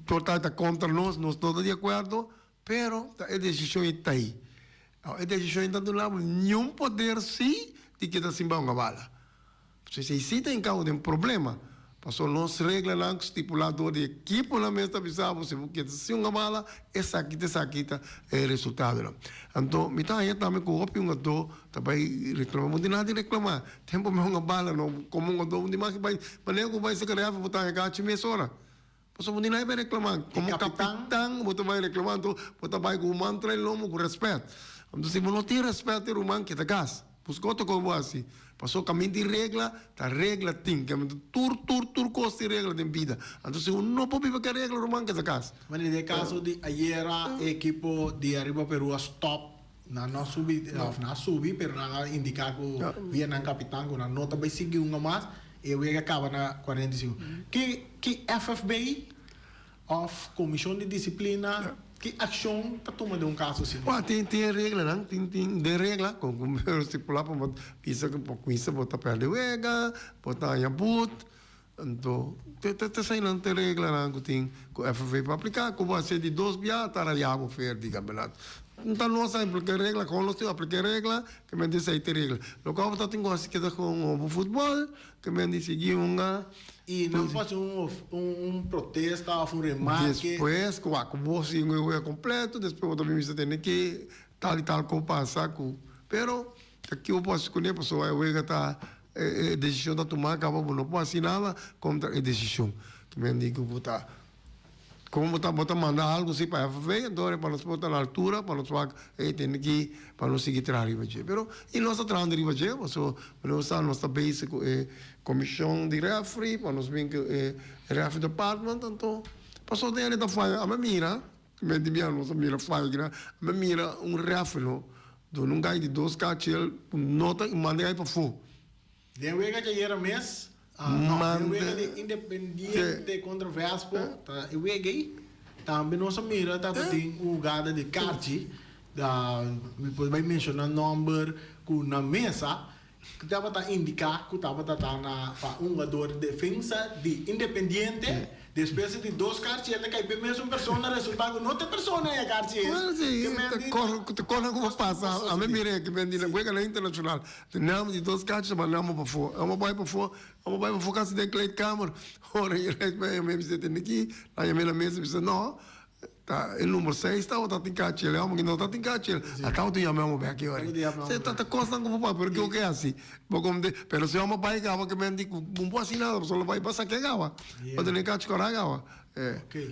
total está contra nós estamos de acordo, pero a decisão está aí. A decisão está do lado, nenhum poder se de que está sem uma bala. Se existe em causa de um problema, passou nós regras lá, estipulador de equipe na mesa avisava, se você tem uma bala, essa aqui é o resultado. Então, me está aí também com o ópio, também reclamamos de nada de reclamar. Tempo me uma bala, não como um do de mais vai, mas nem vai se criar, botar em casa meia hora. Passou de nada vai reclamar, como capitão, você vai reclamando, você vai com o mantra e lomo com respeito. Então, se não tem respeito, é o man que está casa. Pues gosto como assim. Passou caminho de regra, tá regra tem, caminho tur costa regra de vida. Então se não pode viver com a regra, o man que está casa. Mas no caso de ayer a equipo de Arriba Peru a stop, não subi, pero na indicar que via na capitão com a nota vai seguir uma mais e eu acaba na 45. Que FFBI of Comissão de Disciplina que ação está tomando um caso assim? Tem regra, não? Tem de regra, como eu estipular para pisa que por isso botar perto de vega, botar em abut, então tem saindo tem regra não que tem o FV para aplicar, como vai ser de 2 dias tá ali água fer de campeonato. Então nós sabemos aplicar regra, quando nós aplicar regra, que me diz aí tem regra. Local está tem coisa que com o futebol, que me diz seguir uma e não faz protesto, um remarque. Depois, como você é completo, depois também você tem que tal e tal como passar com. Pero aqui eu posso escolher a pessoa, eu vou estar decisão da tomar, acaba não posso assinar contra a decisão. Que me digo botar. Como botar mandar algo assim para a FV, então para nós botar na altura, para nós tem que para nós seguir atrás de você. Pero e nós atrás de você, nós nossa base comissão de refri, para nós bem que refri department, então passou de ali da falha, a mira, me dizia nossa mira falha, a mira refri do não gai de 2 cachel, nota e manda aí para fora. De vega já era mês. Não, de Independiente contra o Vespo, eu veguei, também nossa mira tem o gada de Carti, depois vai mencionar número na mesa, que estava a indicar que estava na um jogador de defesa de Independiente, depois de 2 Carti, ele cai bem mesmo pessoa, resultado não tem pessoa é Carti. Well, sim, te corre como passa, a mim mira que me diz, juega na internacional, temos de 2 Carti, mas não para fora, vamos para fora. Vamos vai focar se tem que câmera. Ora, ele me disse tem aqui, aí me na mesa disse não, tá, o número 6 está o tá tem cachê, ele que não tá tem cachê. Até o dia mesmo bem aqui ora. Você tá costando como pai, porque o que é assim? Porque de, pero se uma pai gava que me digo, não pode assim nada, só vai passar que gava. Pode nem cachê cora gava.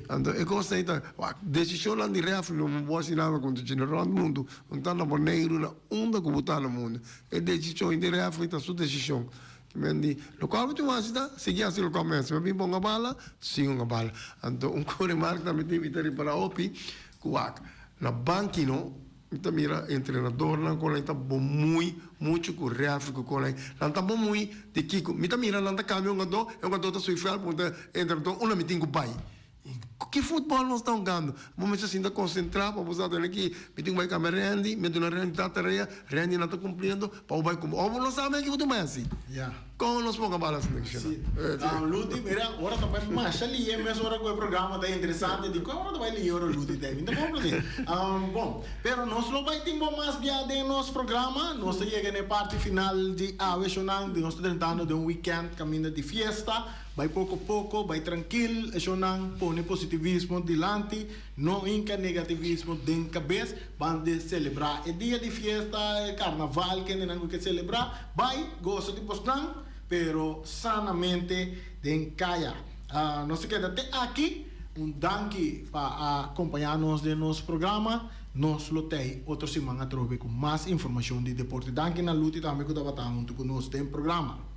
Então, é coisa aí tá, decisão lá de refri, não pode assim nada com o general do mundo, não tá na boneiro na onda que botar no mundo. É decisão de refri, tá sua decisão. Quindi local tu masita seguia assim local mesmo mas bem bom a bala sim uma bala então remarca também tem que para opi kuak na banquino então mira treinador não cola está bom muito com reafrico cola não está bom muito de kiko mita mira não está caminho é um gador sui fiel ponta treinador uma meeting com pai que futebol nós estamos jogando vamos assim da concentrar para usar aqui meeting vai caminhar Randy me dona Randy tá tarefa Randy não está cumprindo para o vai como ou não sabe que você mais assim como nós vamos acabar assim Ludi mira agora também mais ali é mesmo hora que o programa está interessante de como agora vai ler Ludi tem então vamos bom pero nós não vai ter mais viagem em nosso programa nós chegamos na parte final de Shonang de nós tentando de weekend caminho de fiesta vai pouco a pouco vai tranquilo Shonang põe positivismo dilante não inca negativismo dentro da cabeça vão de celebrar é dia de fiesta é carnaval que não que celebrar vai gosto de postar pero sanamente de encaya. No se queda até aqui, danke para acompanhar-nos de nosso programa. Nós lotei outra semana trove com mais informação de deporte. Danke na luta também que estava junto conosco no programa.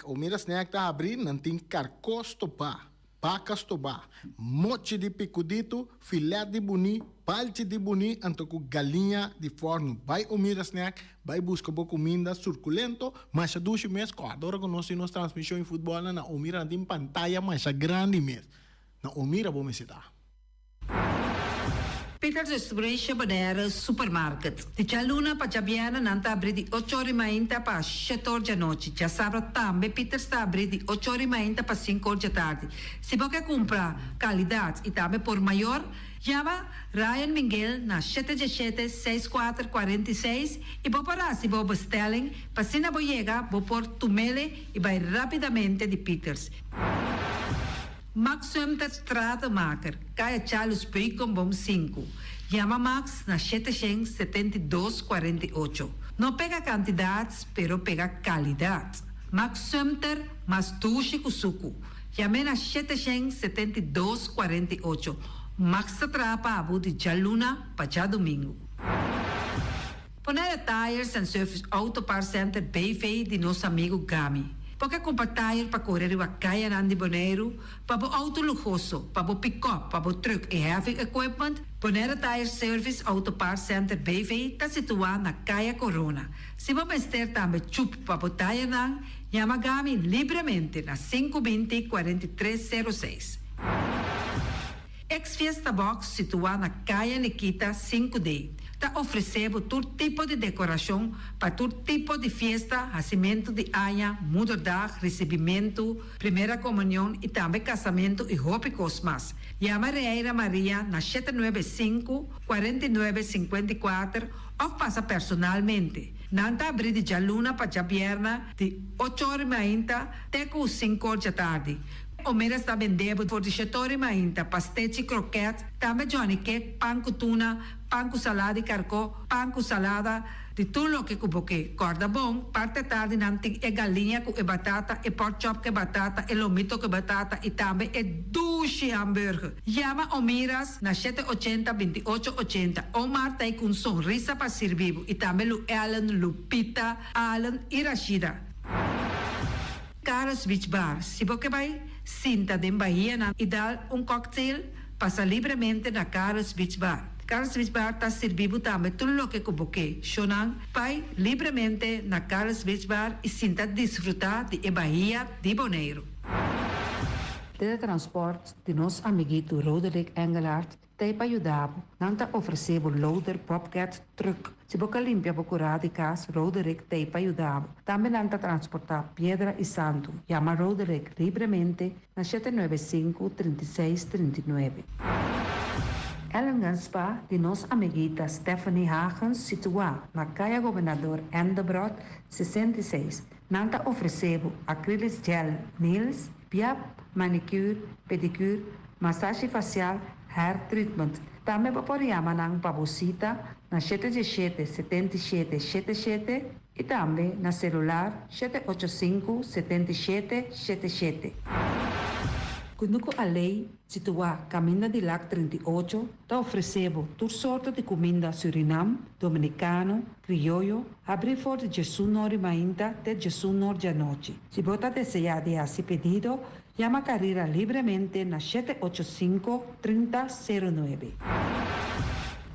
Omira Snack tá abrindo, não tem carcosto pacas toba, moche de picudito, filé de boni, palte de boni, antoco galinha de forno. Vai Omira Snack, vai buscar boa comida suculento, mas a duas meses, adora conosco nos transmissão em futebol, na Omira tem pantalla mais grande mesmo. Na Omira vamos citar. Peter's Restoration Banera Supermarket. Di Cialuna pa Ciabiana nanta abri di 8h30 pa 7h noite. Già sabato tambe Peter sta abri di 8h30 pa 5h tardi. Se você compra qualidade e também por maior, chama Ryan Miguel na 777-6446 e vou parar se vou bestelling, pa sina vou chegar, vou por tumele e vai rapidamente de Peters. Max Sumter Stratenmaker, Kaya Charles Bacon Bom 5. Chama Max na 772-48. Não pega quantidades, pero pega qualidade. Max Sumter, mas tuxe kusuku. Chama na 772-48. Max Atrapa Abu de Jaluna, para domingo. Ponera Tires and Service Auto Part Center BV de nosso amigo Gami. Porque compra tire para correr a caia Nandi Boneiro, para o auto luxuoso, para o pick-up, para o truck e heavy equipment, Bonera Tire Service Auto Parts Center BV está situado na Caia Corona. Se você ter também chup para o tire nan, chama Gami livremente na 520-4306. Ex-Fiesta Box situado na Caia Nikita 5D. Está oferecendo todo tipo de decoração para todo tipo de festa, nascimento de anha, mudança, recebimento, primeira comunhão e também casamento e roupas mais. Chama Reira Maria na 795-4954 ou passa personalmente. Nanta abrir de Jaluna para Jabierna de 8h30 até 5h da tarde. O mera está vendendo por 18h30 pastete croquete, também Johnny Cake, pão com tuna, pão com salada e carcó, pão com salada, de tudo o que cuboque. Corda bom, parte tarde nanti é galinha com batata, e pork chop com batata, e lomito com batata, e também é duche hambúrguer. Chama Omiras na 780-2880. O Marta é com sonrisa para servir, e também o Ellen, Lupita, Alan e Rashida. Carlos Beach Bar, se você vai sinta de Bahia e dar cocktail, passa livremente na Carlos Beach Bar. Carlos Beach Bar está servindo também tudo o que você chonan, vai livremente na Carlos Beach Bar e sinta desfrutar de Bahia de Boneiro. Teletransport de nosso amiguito Roderick Engelhardt tem para ajudar. Não está oferecendo loader, bobcat, truck. Se você limpia para curar de casa, Roderick tem para ajudar. Também não está transportar pedra e santo. Chama Roderick livremente na 795-3639. Ellen Ganspa, de nossa amiguita Stephanie Hagens, situada na Caia Governador Endebrot 66. Não está oferecendo acrylic gel, nails, piap, manicure, pedicure, massagem facial, hair treatment. Também pode chamar na babosita na 77-77-77 e também na celular 785-7777. Quando a lei situada Caminho de Lac 38 está oferecendo toda sorte de comida Suriname, dominicano, criollo, abrir for de 19h30 até 19h da noite. Se você desejar de esse pedido, chama a carreira livremente na 785-3009.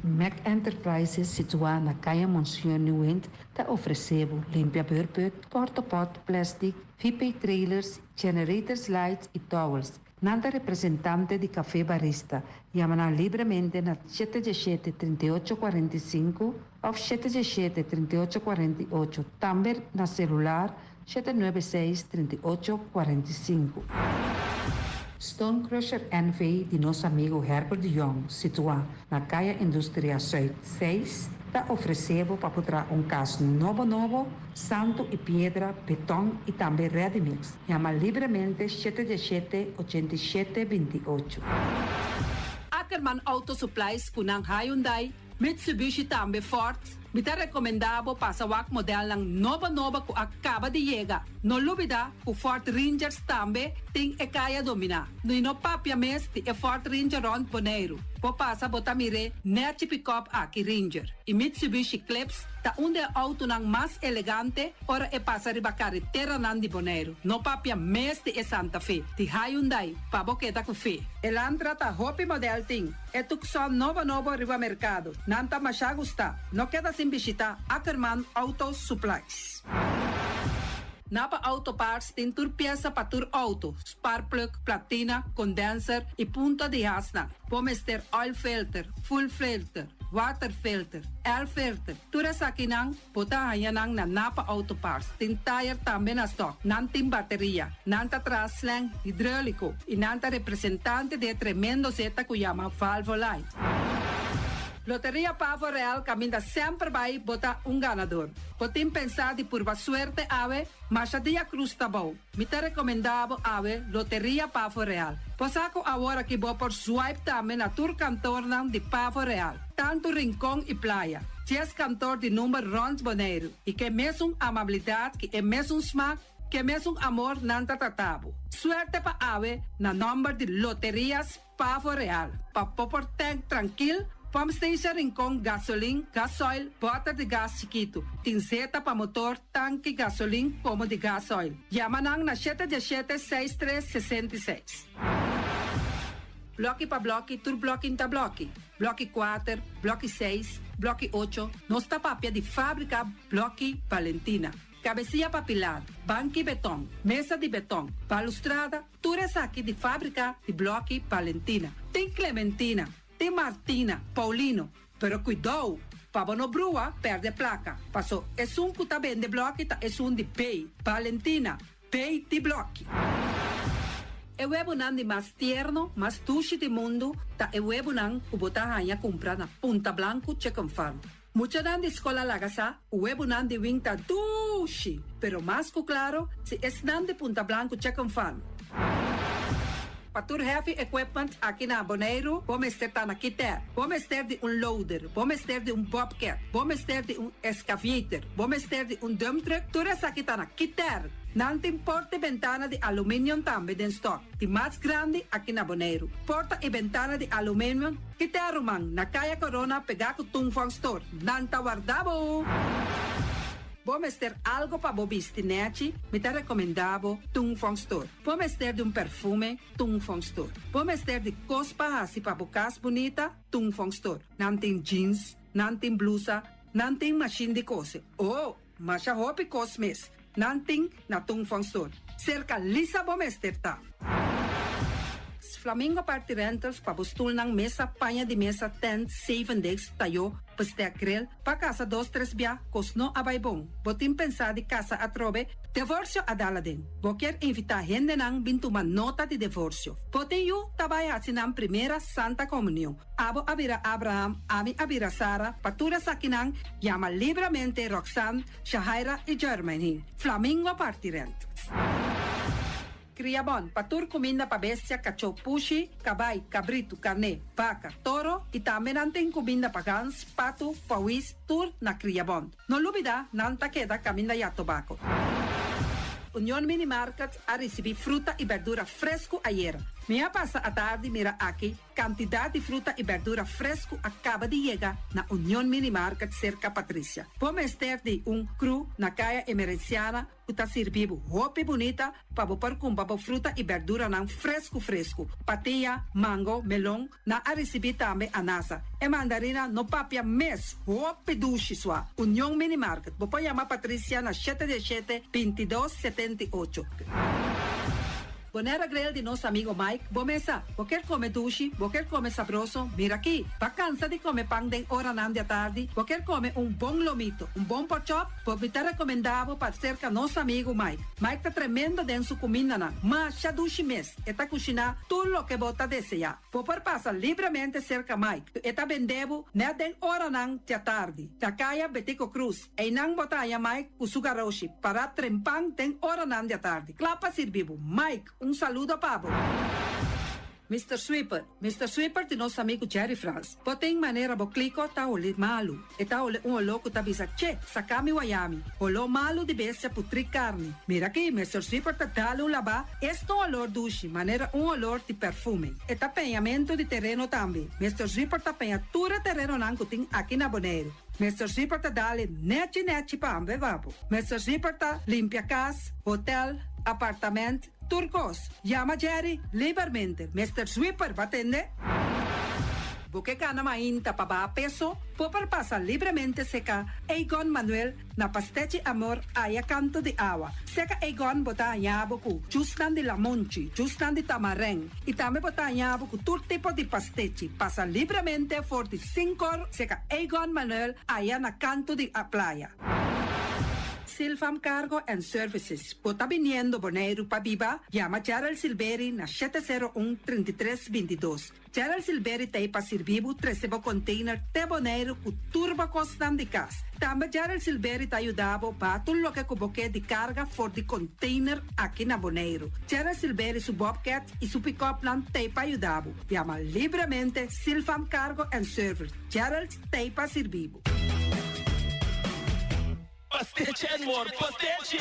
Mac Enterprises, situada na Caia Monsieur Nieuwend, está oferecendo limpa-beurput, porta-pot, plástico, VIP trailers, generators lights e towels. Nada representante de café barista. Chama livremente na 717-3845 ou 717-3848. Também na celular 796-3845. Stone Crusher NV de nosso amigo Herbert de Jong, situado na Caia Indústria Sul 6, está oferecendo para botar caso novo, santo e pedra, betão e também ready mix. Chama livremente 717-8728. Ackerman Auto Supplies kunang Hyundai, Mitsubishi tambe Ford. Mita recomendabo pa sa wak model ng nova ku acaba de llega. No lubida ku Ford Rangers tambe ting ekaya domina. No papia mes ti Ford Ranger Ron Boneiro. Popasa botamire nechi pick-up aki Ranger. I Mitsubishi Clips ta unde auto ng mas elegante ora e pasa riba carretera nandi Boneiro. No papia mes ti Santa Fe. Ti Hyundai pa boketa ku fe. Elantra ta hopi model ting. Etuk son nova riba mercado. Nanta masya gusta. No queda sin visita Ackerman Auto Supplies. Napa Auto Parts tintur pieza patur auto, spark plug, platina, condenser y punta de hasna. Pomester oil filter, full filter, water filter, air filter. Tura sakinang pota hayanang na Napa Auto Parts. Tin tire tambe na stock, nantin bateria, nanta traslang hidráulico y nanta representante de tremendo zeta kuyama Valvoline. Loteria Pavo Real caminha sempre vai botar ganador. Potim pensar de purva suerte ave, mas a dia cruz tá bom. Me te recomendavo ave Loteria Pavo Real. Posaco agora que vou por swipe também na tour cantor de Pavo Real. Tanto rincão e praia. 10 cantor de número Rons Boneiro. E que mesmo amabilidade, que é mesmo smack, que mesmo amor nanta tatabo. Suerte pa ave na number de Loterias Pavo Real. Pa popor tank tranquilo. Pump station Rincon, gasolina, gasoil, bota de gás chiquito. Tinzeta para motor, tanque, gasolina, como de gasoil. Yamanang na 717-6366. Bloque para bloque, tur bloque inta bloque. Bloque 4, bloque 6, bloque 8. Nosta papia de fábrica, bloque Valentina. Cabecilla papilar, banco betão, mesa de betão, balustrada, tudo isso aqui de fábrica de bloque Valentina. Tem Clementina. Tem Martina, Paulino, pero cuidado, para não brua, perde placa. Passou, é que tá bem de bloco, é de pay. Valentina, pay de bloco. É o webunan de mais tierno, mais tushi do mundo, tá é o webunan que botar a comprar na Punta Blanco Chicken Farm. Mucha dan de escola lagasa, o webunan de winta tushi, pero mais que claro, se é nan de Punta Blanco Chicken Farm. Patur heavy equipment aqui na Boneiro, vamos ter na Kiter, vamos ter de loader, vamos ter de bobcat, vamos ter de excavator, vamos ter de dump truck, tudo isso aqui na Kiter. Não tem porta e ventana de alumínio também em stock. De mais grande aqui na Boneiro. Porta e ventana de alumínio, Kiter man, na Caia Corona, pegar com Tungfang Store. Não tá guardado. Vamos ter algo para bobistinete, me te recomendavo Tungfang Store. Vamos ter de perfume, Tungfang Store. Vamos ter de cospa assim para bocas bonita, Tungfang Store. Não tem jeans, não tem blusa, não tem machine de cose. Oh, mas a roupa cosmes. Não tem na Tungfang Store. Cerca lisa vamos ter tá. Flamingo Party Rentals pa bustul ng mesa, panha de mesa, tent, 7 days, tayo, pastea grill, pa casa 2-3 bia, kosno abay bong. Botim pensa di casa atrobe, divorcio adala din. Boker invita gente nang bintuman nota di divorcio. Pote yu tabay hasinang primera Santa Comunión. Abo abira Abraham, ami abira Sara, patura sa kinang, llama libremente Roxanne, Shahaira y Germany. Flamingo Party Rentals. Criabon, patur comida pa bestia, cachorro, pushi, cabay, cabrito, carne, vaca, toro e também tem comida pa gans, pato, pauis, tur na Criabon. Não lubida, não taqueda caminda ya tobacco. União Mini Market a receber fruta e verdura fresco ayer. Minha passa a tarde mira aqui, quantidade de fruta e verdura fresco acaba de chegar na União Mini Market cerca Patrícia. Vamos ter de cru na caia emergenciana, que está servindo roupa bonita para pôr com fruta e verdura não fresco. Patia, mango, melão, na a receber também anasa. E mandarina no papia mês, roupa duche sua. União Mini Market. Vou chamar Patrícia na 717-2278. Bonera grill de nosso amigo Mike. Bomesa, vou quer comer duche, vou quer comer sabroso. Mira aqui, pa cansa de comer pão de hora nan de tarde, vou quer comer bom lomito, bom pork chop, vou me recomendavo para cerca nosso amigo Mike. Mike tá tremendo dentro sua comida na, mas já duche mês, eta cozinhar tudo o que bota desejar. Vou passar livremente cerca Mike, eta vendebo na den hora nan de tarde. Da caia Betico Cruz, e nan botaya Mike o sugaroshi, para trempang den hora nan de tarde. Clapa servivo, Mike, saludo, Pablo. Mr. Sweeper de nosso amigo Jerry Franz. Botei maneira boclico tá olhe malu. E tá olhe louco tá bisa che, sacami wayami. Olo malu de bestia putri carne. Mira aqui, Mr. Sweeper tá dale laba. Este olor dushi, maneira olor de perfume. E tá penhamento de terreno também. Mr. Sweeper tá penhatura terreno nangutin aqui na Bonaire. Mr. Sweeper tá dale neti pa ambe vapo. Mr. Sweeper tá limpia casa, hotel, apartamento, turcos. Llama Jerry libermente. Mr. Sweeper, batende? Buque cana mainta pa ba peso, popar pasa livremente seca Egon Manuel na pastete amor aya canto de agua. Seca Egon bota yabuku, justan de la monchi, justan de tamareng. E também bota yabuku tur tipo de pastete. Pasa livremente for de 5 seca Egon Manuel aya na canto de a playa. Silfam Cargo and Services. Bota viniendo Bonaire pa Viva, llama Gerald Silveri na 701-3322. Gerald Silveri te pa servibu 13 container te Bonaire ku turba costan de cas. Também Gerald Silveri te ajudabo pa tudo que cuboque de carga for de container aqui na Bonaire. Gerald Silveri su Bobcat e su pick-up plan te pa ajudabo. Llama livremente Silfam Cargo and Service. Gerald te pa servibu. Pastete amor, pastete.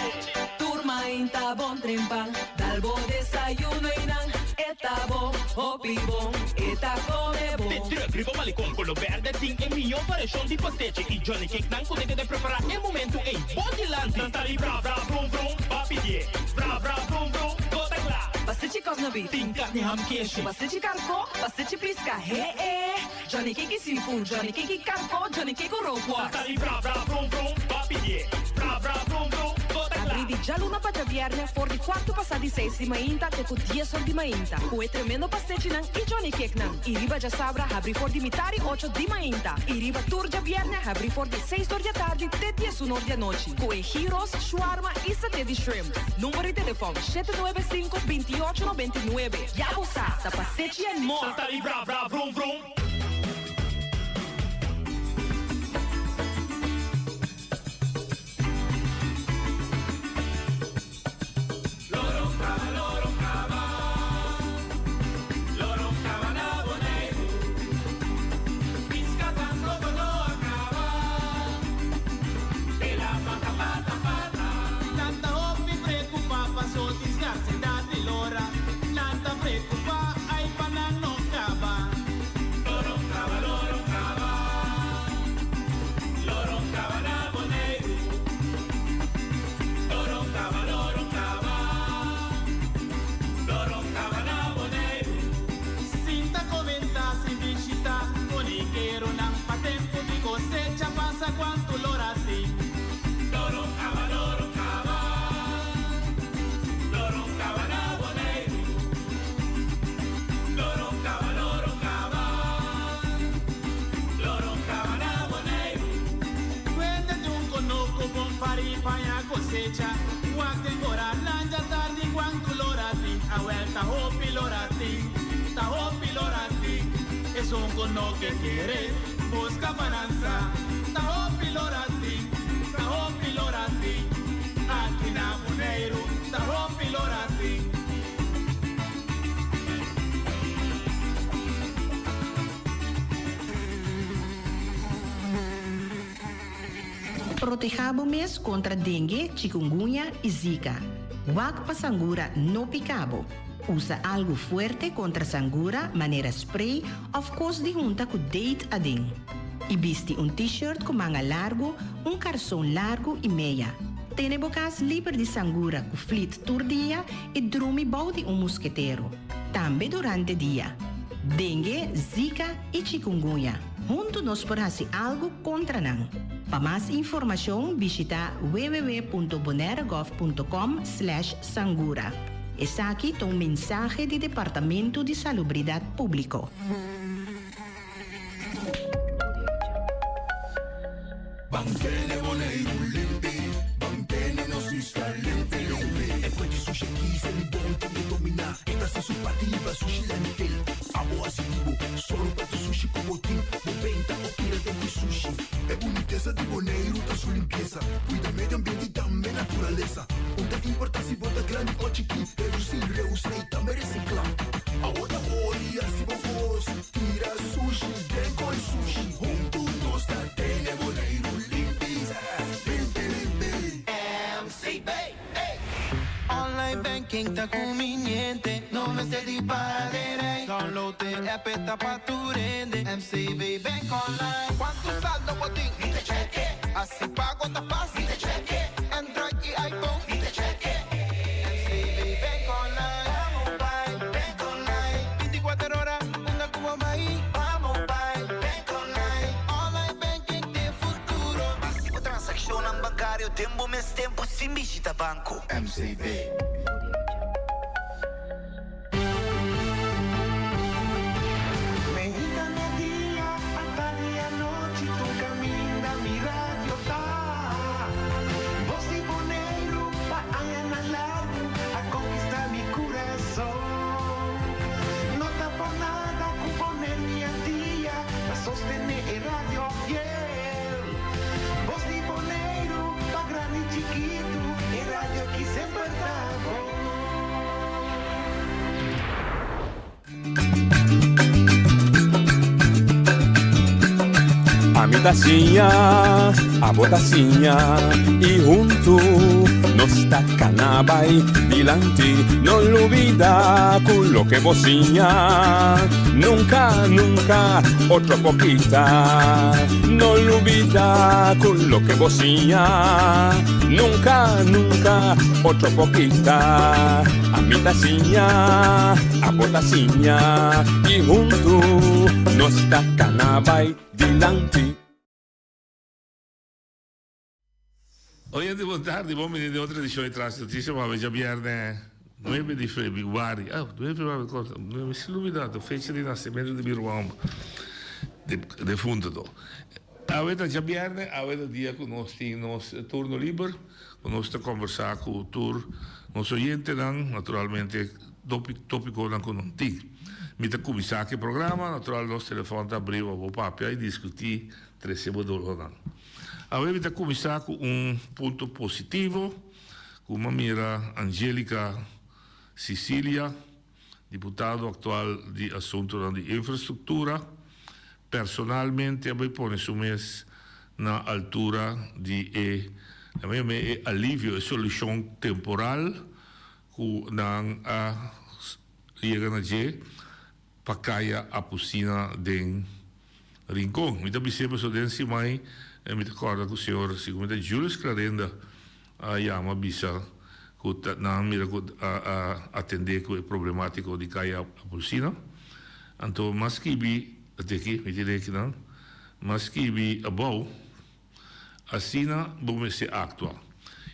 Turma inta bom trempang, dal bom desayuno inang. Eta bom, hopi bom, eta come bom. De truck, malicom, color verde, tem em milhão variação de pastete. E Johnny Cake não consegue de preparar em momento em Bodyland. Não tá ali, bra, bra, vrum, vrum, papier. Bra, bra, vrum, vrum, gota glá. Pastete cosna beef. Tem carne ham queijo. Pastete carco, pastete pisca, Johnny Cake seafood, Johnny Cake carco, Johnny Cake rope. Não tá ali, bra, bra, vrum, vrum, papier. Bra, bra, vrum, vrum, gota glá. Abri di già luna pa viernes, for di 4 passati 6 di mainta, te cu 10 sol di mainta. Cu tremendo pastete nan, e Johnny Cake nan. I riba già sabra, abri for di mitari 8 di mainta. I riba turgia viernes, abri for di 6 ore di tardi, te 10 un'ora di noci. Cu gyros, shawarma e satè di shrimp. Numero di telefono 795-2899. Ya usa, sa pastete and more. Não tá ali, bra, bra, vrum, vrum. No que quiere, busca balanza. Tahopi lorati, aquí na Bonaire, tahopi lorati. Protejamos contra dengue, chikungunya e zika. Wak pasangura no picabo. Usa algo fuerte contra sangura, maneira spray, of course de junta com date adin. E viste t-shirt com manga largo, calção largo e meia. Tene bocas livre de sangura com flit turdia e drumi bau de mosqueteiro. Também durante dia. Dengue, zika e chikungunya. Junto nós porasi algo contra não. Para mais informação, visita www.bonaire.gov.com/sangura. Essa aqui é um mensagem do Departamento de Salubridade Público. Mantene Bonaire limpi, mantene nos isla limpi. E poi di sushi chi se li bonti di dominar. E da su partiva sushi lentil. Amo assicuro, solo per tu sushi como team. Moventa o tira de sushi. E boniteza di Bonaire da sua limpeza. Cuida medio ambiente e também natureza. Onde importa se bota grande ou chiquinho. Eu sim, eu sei, também reciclar. A outra olha quem tá conveniente, não me steady para de rei. Download the app e tá pa tu rende. MCB Bank Online. Quanto saldo botin? Mi te cheque. Assim pago tá fácil. Mi te cheque. Android e iPhone. Mi te cheque. MCB Bank Online. Mobile Bank Online. 24 horas, anda como vai. Mobile Bank Online. Online banking de futuro. O transaksyon ng bankáryo, tempo mes tempo simbisita banko. MCB. A mi tacinha, a botacinha e junto nos tacanabay dilante, no olvida con lo que bocinha, nunca, nunca, otra poquita, no olvida con lo que bocinha, nunca, nunca, otra poquita, a mi tacinha, a botacinha e junto nos tacanabay dilante. Oyente, boa tarde. Bom menino de outra edição de Trans Notícia, mas já viernes 9 de februário. 9 de februário, não me iluminado, fecha de nascimento de meu irmão, de fundador. Agora já viernes, agora dia que nós temos turno livre, nós estamos conversar com o tour, nosso oyente, naturalmente, tópico não tem. Me te começar que programa, natural, nosso telefone está abrindo o papel e discutir 13 dólares. Agora, me te começar com ponto positivo, com uma mira Angélica Sicília, deputado atual de assunto de infraestrutura. Personalmente, eu ponho isso mês na altura de alívio e solução temporal, que não chega na para cair a piscina de Rincón. Me também sempre sou desse mãe, me recordo que o senhor, segundo Júlio Clarenda, a Yama Bisa, que não mira atender com o problemático de cair a piscina. Então, mas que vi, até aqui, me direi que não, mas que vi a boa, assim, vamos ser atual.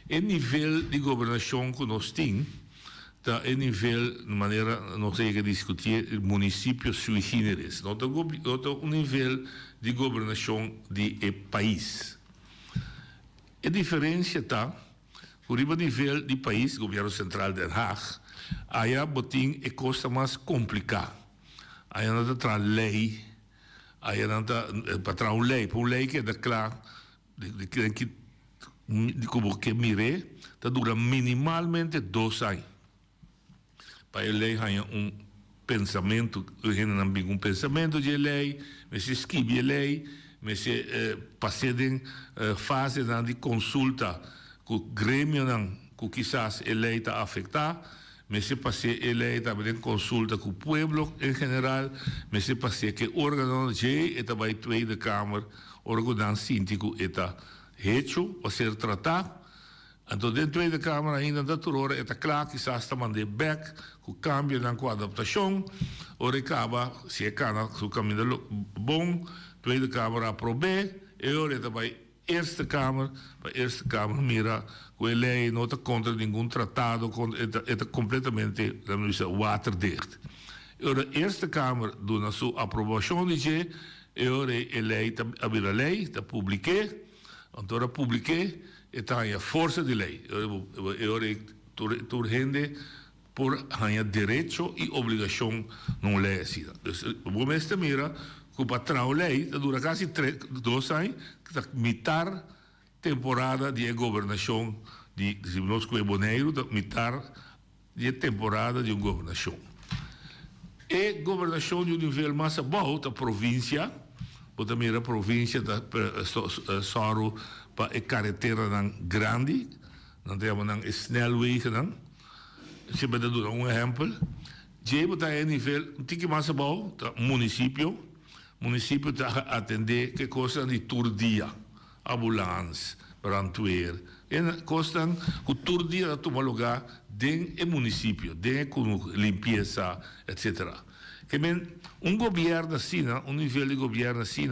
O nível de governação que nós temos, está em nível, de maneira, não sei que discutir, municípios sui generis. Não está um nível de governação de país. A diferença está, por nível de país, governo central de Den Haag, aí a botim é coisa mais complicada. Aí não está lei, aí não está para uma lei que é claro, como que mire, está dura minimalmente 2 anos. Para a lei há pensamento, um pensamento de lei, mas se escreve a lei, mas se passa em fase de consulta com o grêmio, que quizás a lei está afetada, mas se passa a lei também em consulta com o povo em geral, mas se passa que o órgão de está by Tweede Kamer, órgão síndico está hecho a ser tratado. Então, dentro da Tweede Kamer ainda da hora está claro que se está mandando back, com o cambio na adaptação, ou recaba, se é cana, se o caminho bom, Tweede Kamer aprove, e agora está para a Eerste Kamer mira, que a lei não está contra nenhum tratado, está completamente, vamos dizer, waterdicht. Agora, a Eerste Kamer, do a sua aprovação de G, e agora a lei está a lei, está publicada, então publiquei, está a força de lei. Tu rende por ganhar direito e obrigação não lei assim. O mestre mira que o patrão lei dura quase 2 anos, que está mitar temporada de governação de nós que é boneiro, mitar de temporada de governação. E governação de nível mais baixo da província, porque também a província da Soro para a carretera grande, não temos snelwegen, se vai dar um exemplo, já está a nível, tem que mais bom, município está a atender que coisa de turdia, ambulância, brandweer, e costam o turdia a tomar lugar dentro do município, dentro com limpeza, etc. Que governo assim, nível de governo assim,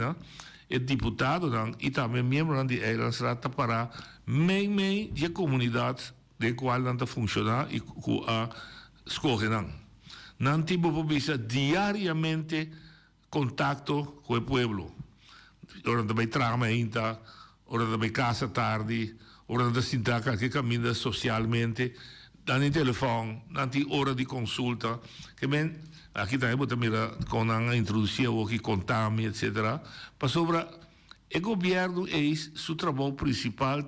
é deputado e também membro da Eilandsraad para meio de comunidade de qual não funciona e que a escolhe não tipo precisa diariamente contato com o povo. Ora também trama ainda, ora também casa tarde, ora da sindicato que caminha socialmente, dan telefone, dan hora de consulta, que aqui também vou mira com a introduzir o que contami, etc. Para sobre o governo é seu trabalho principal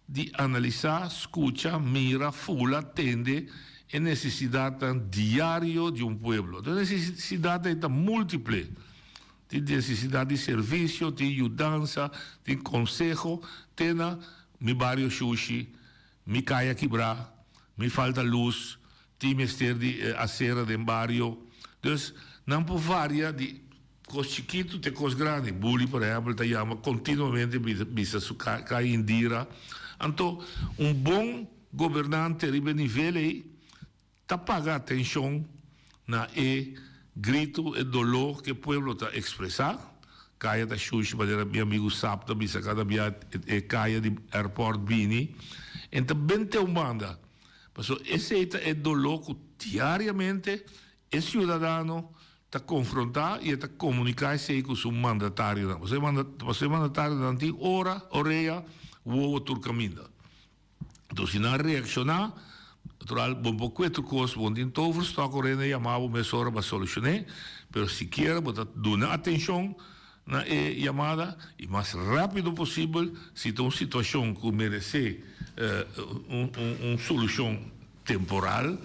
de analisar, escuta, mira, fula, atende a necessidade diária de povo. A necessidade é múltipla. Tem necessidade de serviço, de ajudança, de conselho, tem mi bairro sushi, mi caia quebrar, me falta luz, tem mestre de acera de bairro. Então, não pode variar de coisas chiquitas até coisas grandes. Bully, por exemplo, está chama continuamente bisa cai indira. Então, bom governante a nível aí, está paga atenção na grito e dolor que o povo está expressar. Caia da Xuxa, mas meu amigo sabe também, se cada dia caia de aeroporto Bini. Então, bem te manda. Esse é dolor que diariamente o cidadão está confrontar e está comunicar com o seu mandatário. Você mandatário não tem hora, orelha, o outro caminho. Então, se não reaccionar, natural, bom pouco outra coisa, bom tem todo está correndo e chamava uma hora para solucionar, mas se quer, botar dar atenção na chamada e mais rápido possível, se tem uma situação que merece uma solução temporal,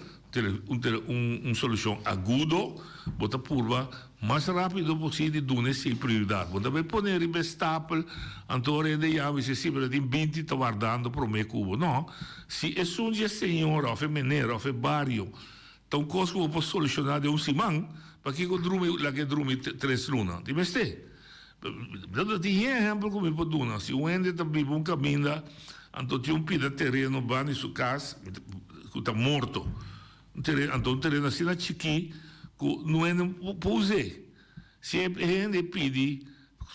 uma solução aguda, botar purva mais rápido possível de dar essa prioridade. Botar bem poner em estável, então ainda já se sempre tem 20 está guardando para o meu cubo. Não, se é um dia senhora, ou menina, ou bairro, então coisa que eu posso solucionar de semana, para que eu durmo lá que durmo 3 lunas. Tem exemplo como eu posso dar. Se o ende está vivo caminho, então tem pida terreno bem em sua casa, que está morto. Então terreno assim na chiqui, que não é para usar. Se a gente pede,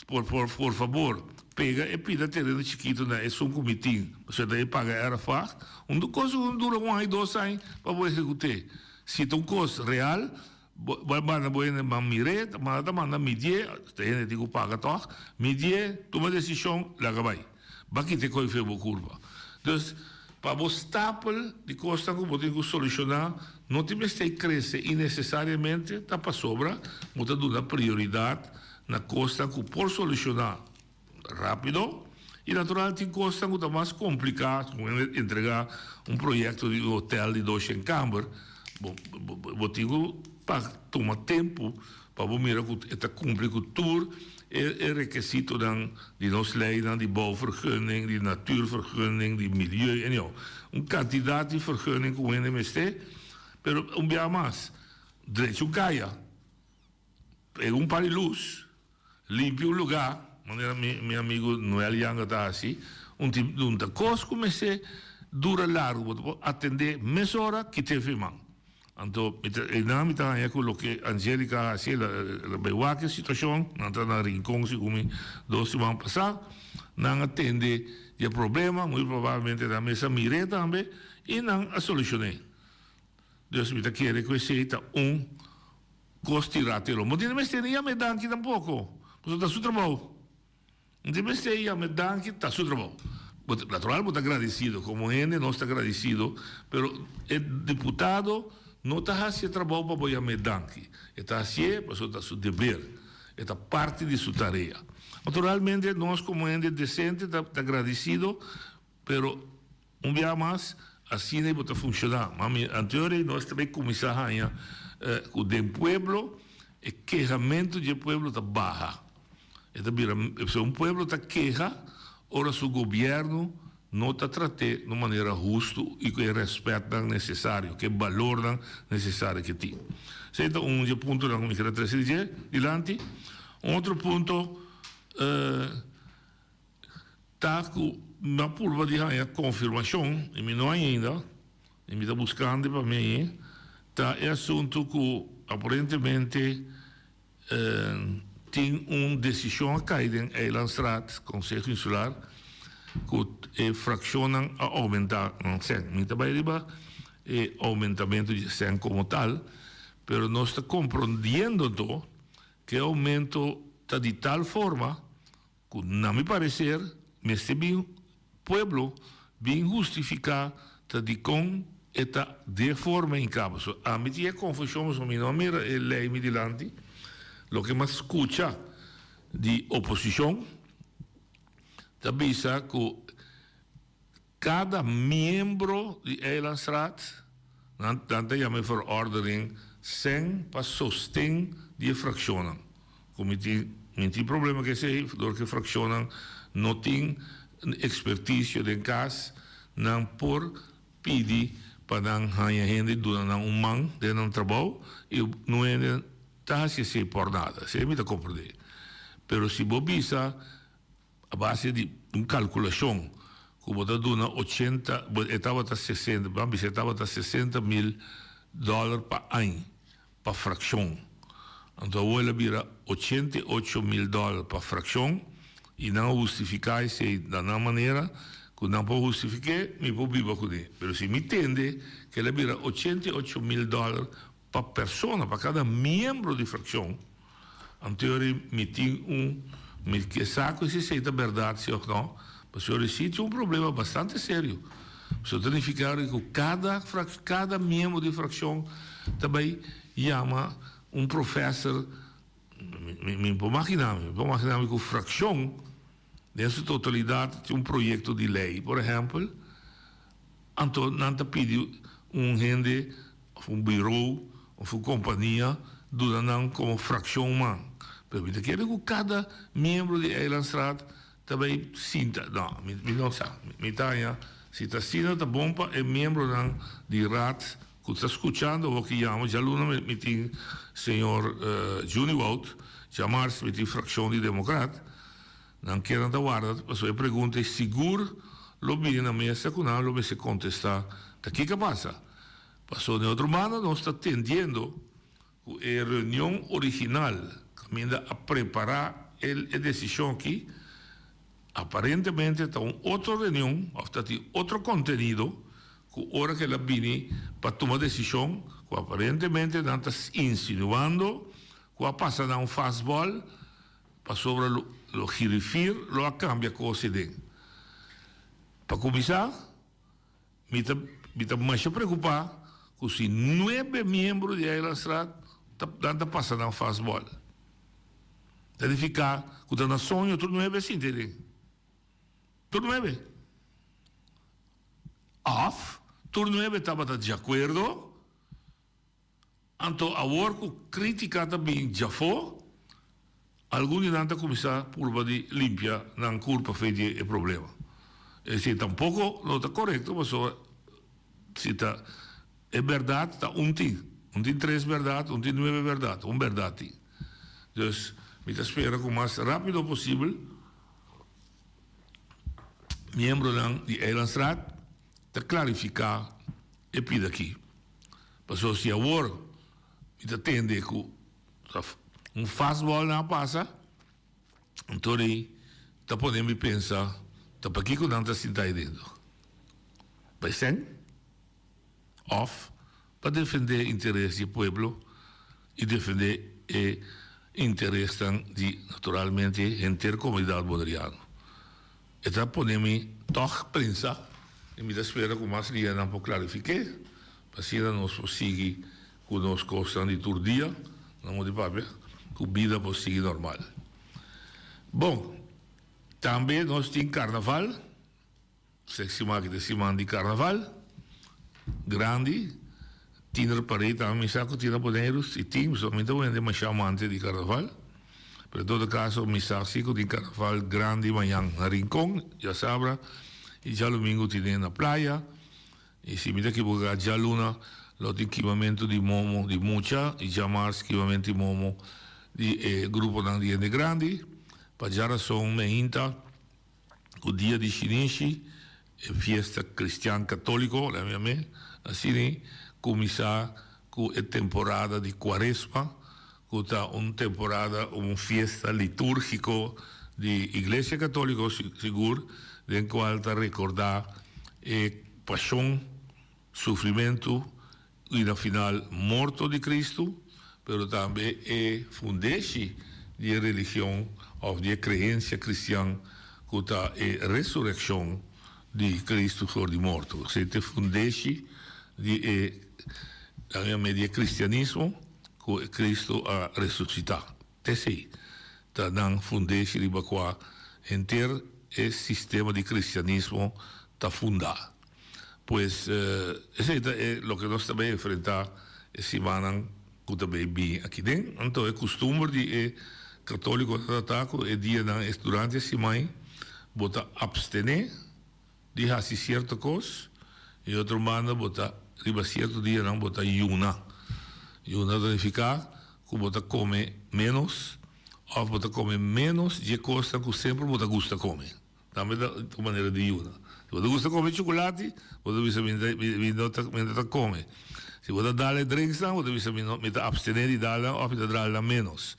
por favor, pega e pida terreno chiquito, é só um comitê. Você daí paga era fácil. Coisa que dura 1 ano, 2 anos para executar. Se tem coisa real, manda mirar, manda medir, tem que pagar todo, medir, toma decisão, lá vai. Baqui tem que fazer uma curva. Então, para o obstáculo de costa que tem que solucionar, não tem que crescer innecessariamente, está para sobra, mas está dando prioridade na costa que por solucionar rápido, e natural tem costa que está mais complicado, como entregar um projeto de hotel de 2 kamer, para tomar tempo para mirar que está cumprir com tudo é requisito de nossa lei, de bouwvergunning, de natuurvergunning, de milieu en ja, een kandidaat die vergunning que o MST, pero dia mais, direito caia, pega par de luz, limpa o lugar, maneira meu amigo Noel Yanga está assim, coisa comecei dura largo, atender meia hora que teve mão. Então, em nome da aquilo que Angélica assim, a boa situação, não está na rincão, se como 2 semanas passadas, não atende o problema, muito provavelmente da mesa mire também, e não a solucionar. Deus me quer reconhecer costiratelo. Mas não me esteja me danke tampouco, porque está seu trabalho. Não me esteja me danke, está seu trabalho. Natural, muito agradecido, como ele, não está agradecido, mas o deputado não está fazendo trabalho para apoiar me danke. Está fazendo para o seu dever. Está parte de sua tarefa. Naturalmente, nós como ente decente está agradecido, mas dia mais, assim não vai funcionar. Mas anteriormente, nós também começamos a com o pueblo, o queixamento do pueblo está baixo. Se um pueblo está queixa, ora o governo não está tratado de maneira justa e com o respeito necessário, que valor necessário que tem. Então, ponto que me quero trazer adiante. Outro ponto, está na curva de a confirmação, e me não ainda, e me está buscando para mim, está é assunto que aparentemente tem uma decisão a cair em Eilandstraat, Conselho Insular, que fraccionam a aumentar, não sei, me está bem riba, e aumentamento de 100 como tal, pero nós está compreendendo que o aumento está de tal forma que, na meu parecer, este bem pueblo bem justificar está de com está de forma em cabo. A mim é confusão, mas me não mira a lei me dilante, lo que me escuta de oposição, está bisa que cada membro de Eilandstraat, tanto chama verordening, sem para sosten die fractionen. Como tem problema que sei, door que fractionen não tem expertise de caso, não por pedir para não ganhar gente durante um man de um trabalho e não é taxa se por nada, se me dá compreender. Pero se bobisa a base de uma calculação, como da dona 80, estava a 60, vamos estava a $60,000 para ano, para fração. Então, ela vira $88,000 para fração e não justificar se da maneira que não pode justificar, me pode viver com ele. Mas se me entende que ela vira $88,000 para pessoa, para cada membro de fração, então, me tem me que saco se é verdade, se ou não, mas eu sinto problema bastante sério. Isso significa que cada membro de fração também chama professor, me pode imaginar que a fração, nessa totalidade, tem projeto de lei, por exemplo, então não te pede gente, bureau, ou companhia, durante como fração humana. Permite que cada membro de Eilandstraat também sinta, não, não sabe, me tenha, se está sendo tá bom para é membro de raad que está escutando o que chama, já luna me tem senhor Juni Wout, chamar-se me tem fração de democrata, não querem da guarda, mas a pergunta é seguro, lo bem na mesa com não, lo bem se contestar, tá que passa? Passou de outro mano, não está atendendo a reunião original, caminha a preparar a decisão aqui, aparentemente está outra reunião, está outro conteúdo, que hora que ela vem para tomar decisão, que aparentemente não está insinuando, que passa a fastball, para sobre o girifir, lo cambia com o CD. Para começar, me está mais preocupado, que se 9 membros de Eilandstraat está passando a fastball. Deve ficar, que está na sonho, tudo 9 assim, entende? Tudo 9. Off, tudo 9 estava de acordo, então a work crítica também já foi, alguns não estão começar por de limpar, não culpa feita o problema. E se tampouco não está correto, mas se está é verdade, está tem 3 verdade, tem 9 verdade, verdade. Então, me espera com o mais rápido possível, membro de Eilandstraat, para clarificar e pedir aqui. Porque se agora me atende que fastball não passa, então está podendo pensar, está para aqui que não está sentado aí dentro. Vai ser off para defender o interesse do povo e defender o interesse de, naturalmente, a inteira comunidade bolivariana. Então, podemos toch pensar, e me espera que mais dia não pode clarificar, para assim nós seguir com nós costas de todo dia, não de papel, que a vida pode seguir normal. Bom, também nós temos carnaval, semana de carnaval, grande, tinha parede, também saco, tinha boneiros, e tinha, somente eu ainda mais chamante de carnaval. Pero em todo caso, mi saco de carnaval grande amanhã na Rincón, já sabe, e già domingo ti na praia, e si mi da che buca già luna, lo equipamento di Momo di Mucha, e già mars equipamento di Momo di gruppo d'andiende grandi, Pajara son meinta, o dia di Cinici, e fiesta cristian cattolico, la mia me, assini, commissa, cu è temporada di Quaresma, cu ta un temporada, un fiesta liturgico di Iglesia Cattolico, sigur, den qual ta ricordar passione, sofrimento, e na final morto di Cristo, però também fundeci di religione o di credenza cristiana, cu ta resurrezione di Cristo fuori morto. Siete fundeci di di cristianismo che Cristo ha risuscitato. Te sei, ta dan fundeci di qua intero il sistema di cristianismo ta fundà. Pues eso es lo que nos también enfrentar si van a también aquí dentro. Entonces, costumbre de católico ataco el día durante la semana bota abstener de hacer cierta cosa y otro manda bota riba cierto día no bota yuna significa que bota come menos o bota come menos de cosa que sempre bota gusta comer. También de manera de yuna. Se você gusta comer chocolate, você precisa comer. Se você dá drinks, você precisa abstener de dar ou dar menos.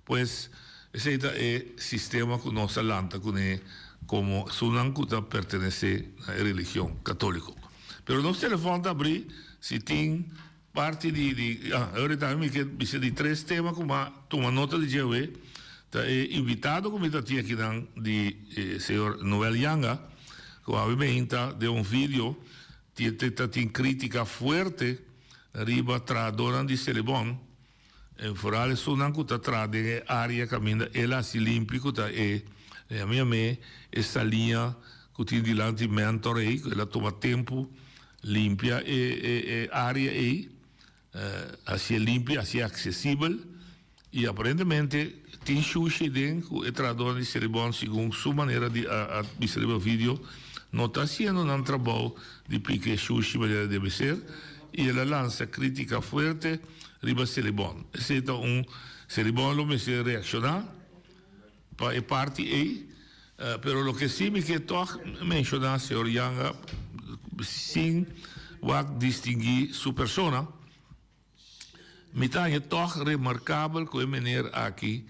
Pues, esse é o sistema que nós falamos, como sunan que pertence à religião católica. Mas nosso telefone está aberto, se tem parte de... agora também que precisa de 3 temas, como toma nota de GW, está invitado, como está aqui, de senhor Noel Yanga, ovviamente de un video che in critica forte arriba tra Donan di Celebon e forale sunan che tra de aria cammina e la si limpico e a me e salia che ti di lanti mentore che la toma tempo limpia e aria así limpia, así accessibile e apparentemente ti sushi den e tra Donan di Celebon secondo sua maniera di observare il video non está haciendo un trabajo de pique sushi como debe ser y la lanza crítica fuerte riba Celebon. Es un Celebon lo me se reaccionar para parte pero lo que sí me que toch mencionar señor Yanga sin distinguir su persona me tañe toch remarcable que meneer aquí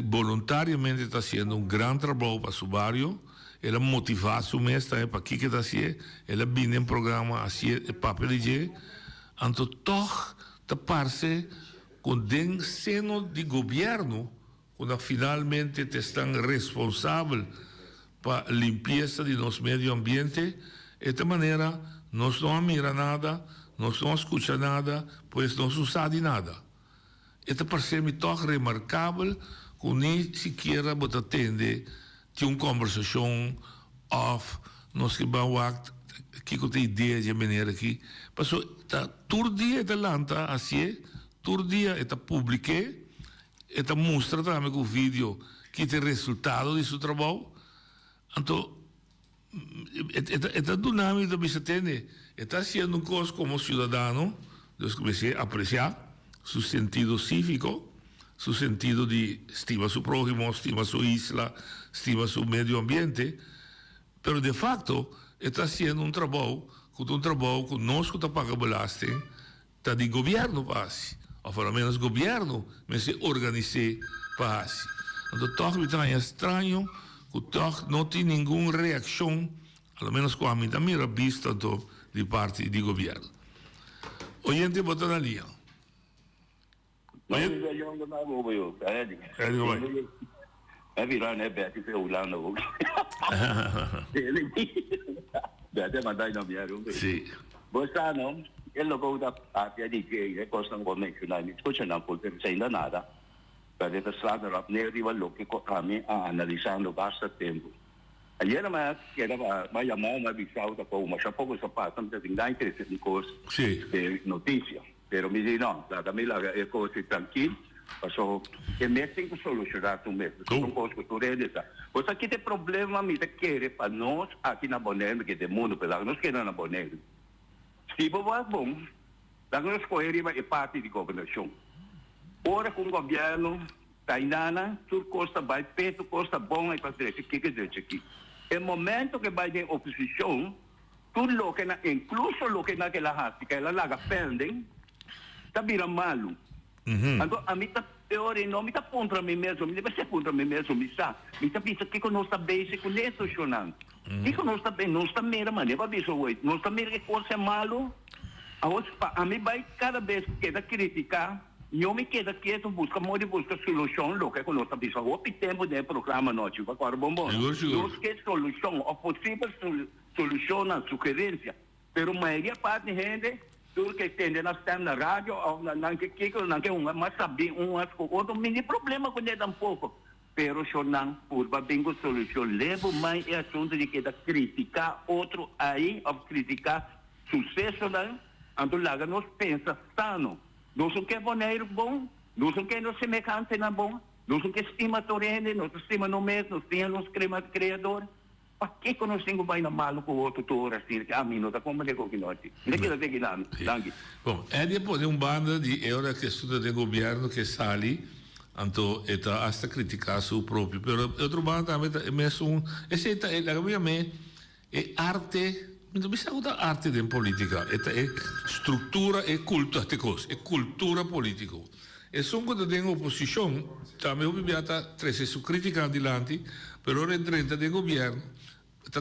voluntariamente está haciendo un gran trabajo para su barrio. Ela motivar su mestre para que está assim, ela viene em programa assim, papel de, então toch te parece com den seno de governo, quando finalmente te estão responsável para a limpeza de nosso meio ambiente, de esta maneira nós não mira nada, nós não escuta nada, pois não se sabe nada. Esta parece-me toch remarcável, que nem sequer você atende de uma conversação of nós que vamos que tem ideia de maneira aqui passou tá todo dia de lanta assim todo dia está publiqué está mostra também com o vídeo que tem resultado de seu trabalho então está dinâmico da bisa tende está sendo coisa como cidadão eu comecei a apreciar seu sentido cívico su sentido de estima su prójimo, estima su isla, estima su medio ambiente, pero de facto está haciendo un trabajo que nós que paga belaste, está de gobierno para o pelo menos gobierno, mas se organize para então toch me trae estranho que toch não tem nenhuma reação, pelo menos com a minha mira vista de parte do governo. Oyente, bota na linha. Sì. Bostano, e lo goda a di che costano come finali, scocciano per sei nada. Per la strada rap ne arriva lo che kami analizzando basta tempo. Ieri ma era ma chiamavo bisao da come c'è poco sapato, non ti dai interesse di corso. Sì. Notizia. Pero mi dice no, da me la cosa tranquila, So, que mês tem que solucionar o mês. Não posso culturar isso. Você aqui tem problema, me quer para nós aqui na Bonaire, que tem mundo pela nós queremos na Bonaire. Se for bom, nós escolheríamos a parte de governação. Ora com o governo, Tainana, tudo custa bem, peito custa bom, e para dizer que dizer aqui. No momento que vai ter oposição, tudo o que incluso o que naquela raça, que ela larga pendem, está virando malo. Então, a mim está pior, não me está contra mim mesmo, me deve ser contra mim mesmo, me está pensando que não está bem, se conhece funcionando. Que não está bem, não está mera, mano, eu aviso hoje, não está mera que coisa é malo, a mim vai cada vez que queda criticar, eu me queda quieto, busca solução, lo que não está bem, o tempo de programa noite, agora bombom, não que solução, ou possível solução na sugerência, pero a maioria parte de gente, tudo que tem na rádio, não que mas sabe, outro mini problema com ele tampouco. Pero eu não, por bem com solução, levo mais é assunto de que criticar outro aí, ou criticar sucesso lá, então lá nós pensa sano. Nós não quer boneiro bom, nós não quer nos semejante na bom, nós não quer estima torrente, nós estima no mês, nós temos crema de criador. Para que nós temos vai na malo com o outro touro assim, que a mim não está como de que nós temos. Bom, é depois de banda de euro que estuda de governo que sali, então está hasta criticar seu próprio, pero outro banda também é mesmo, esse é la mia me é arte, não bisa da arte de política, é estrutura e cultura de coisa, é cultura política. E são quando tem oposição, também o bibiata trece su critica adiante, pero ora entra de governo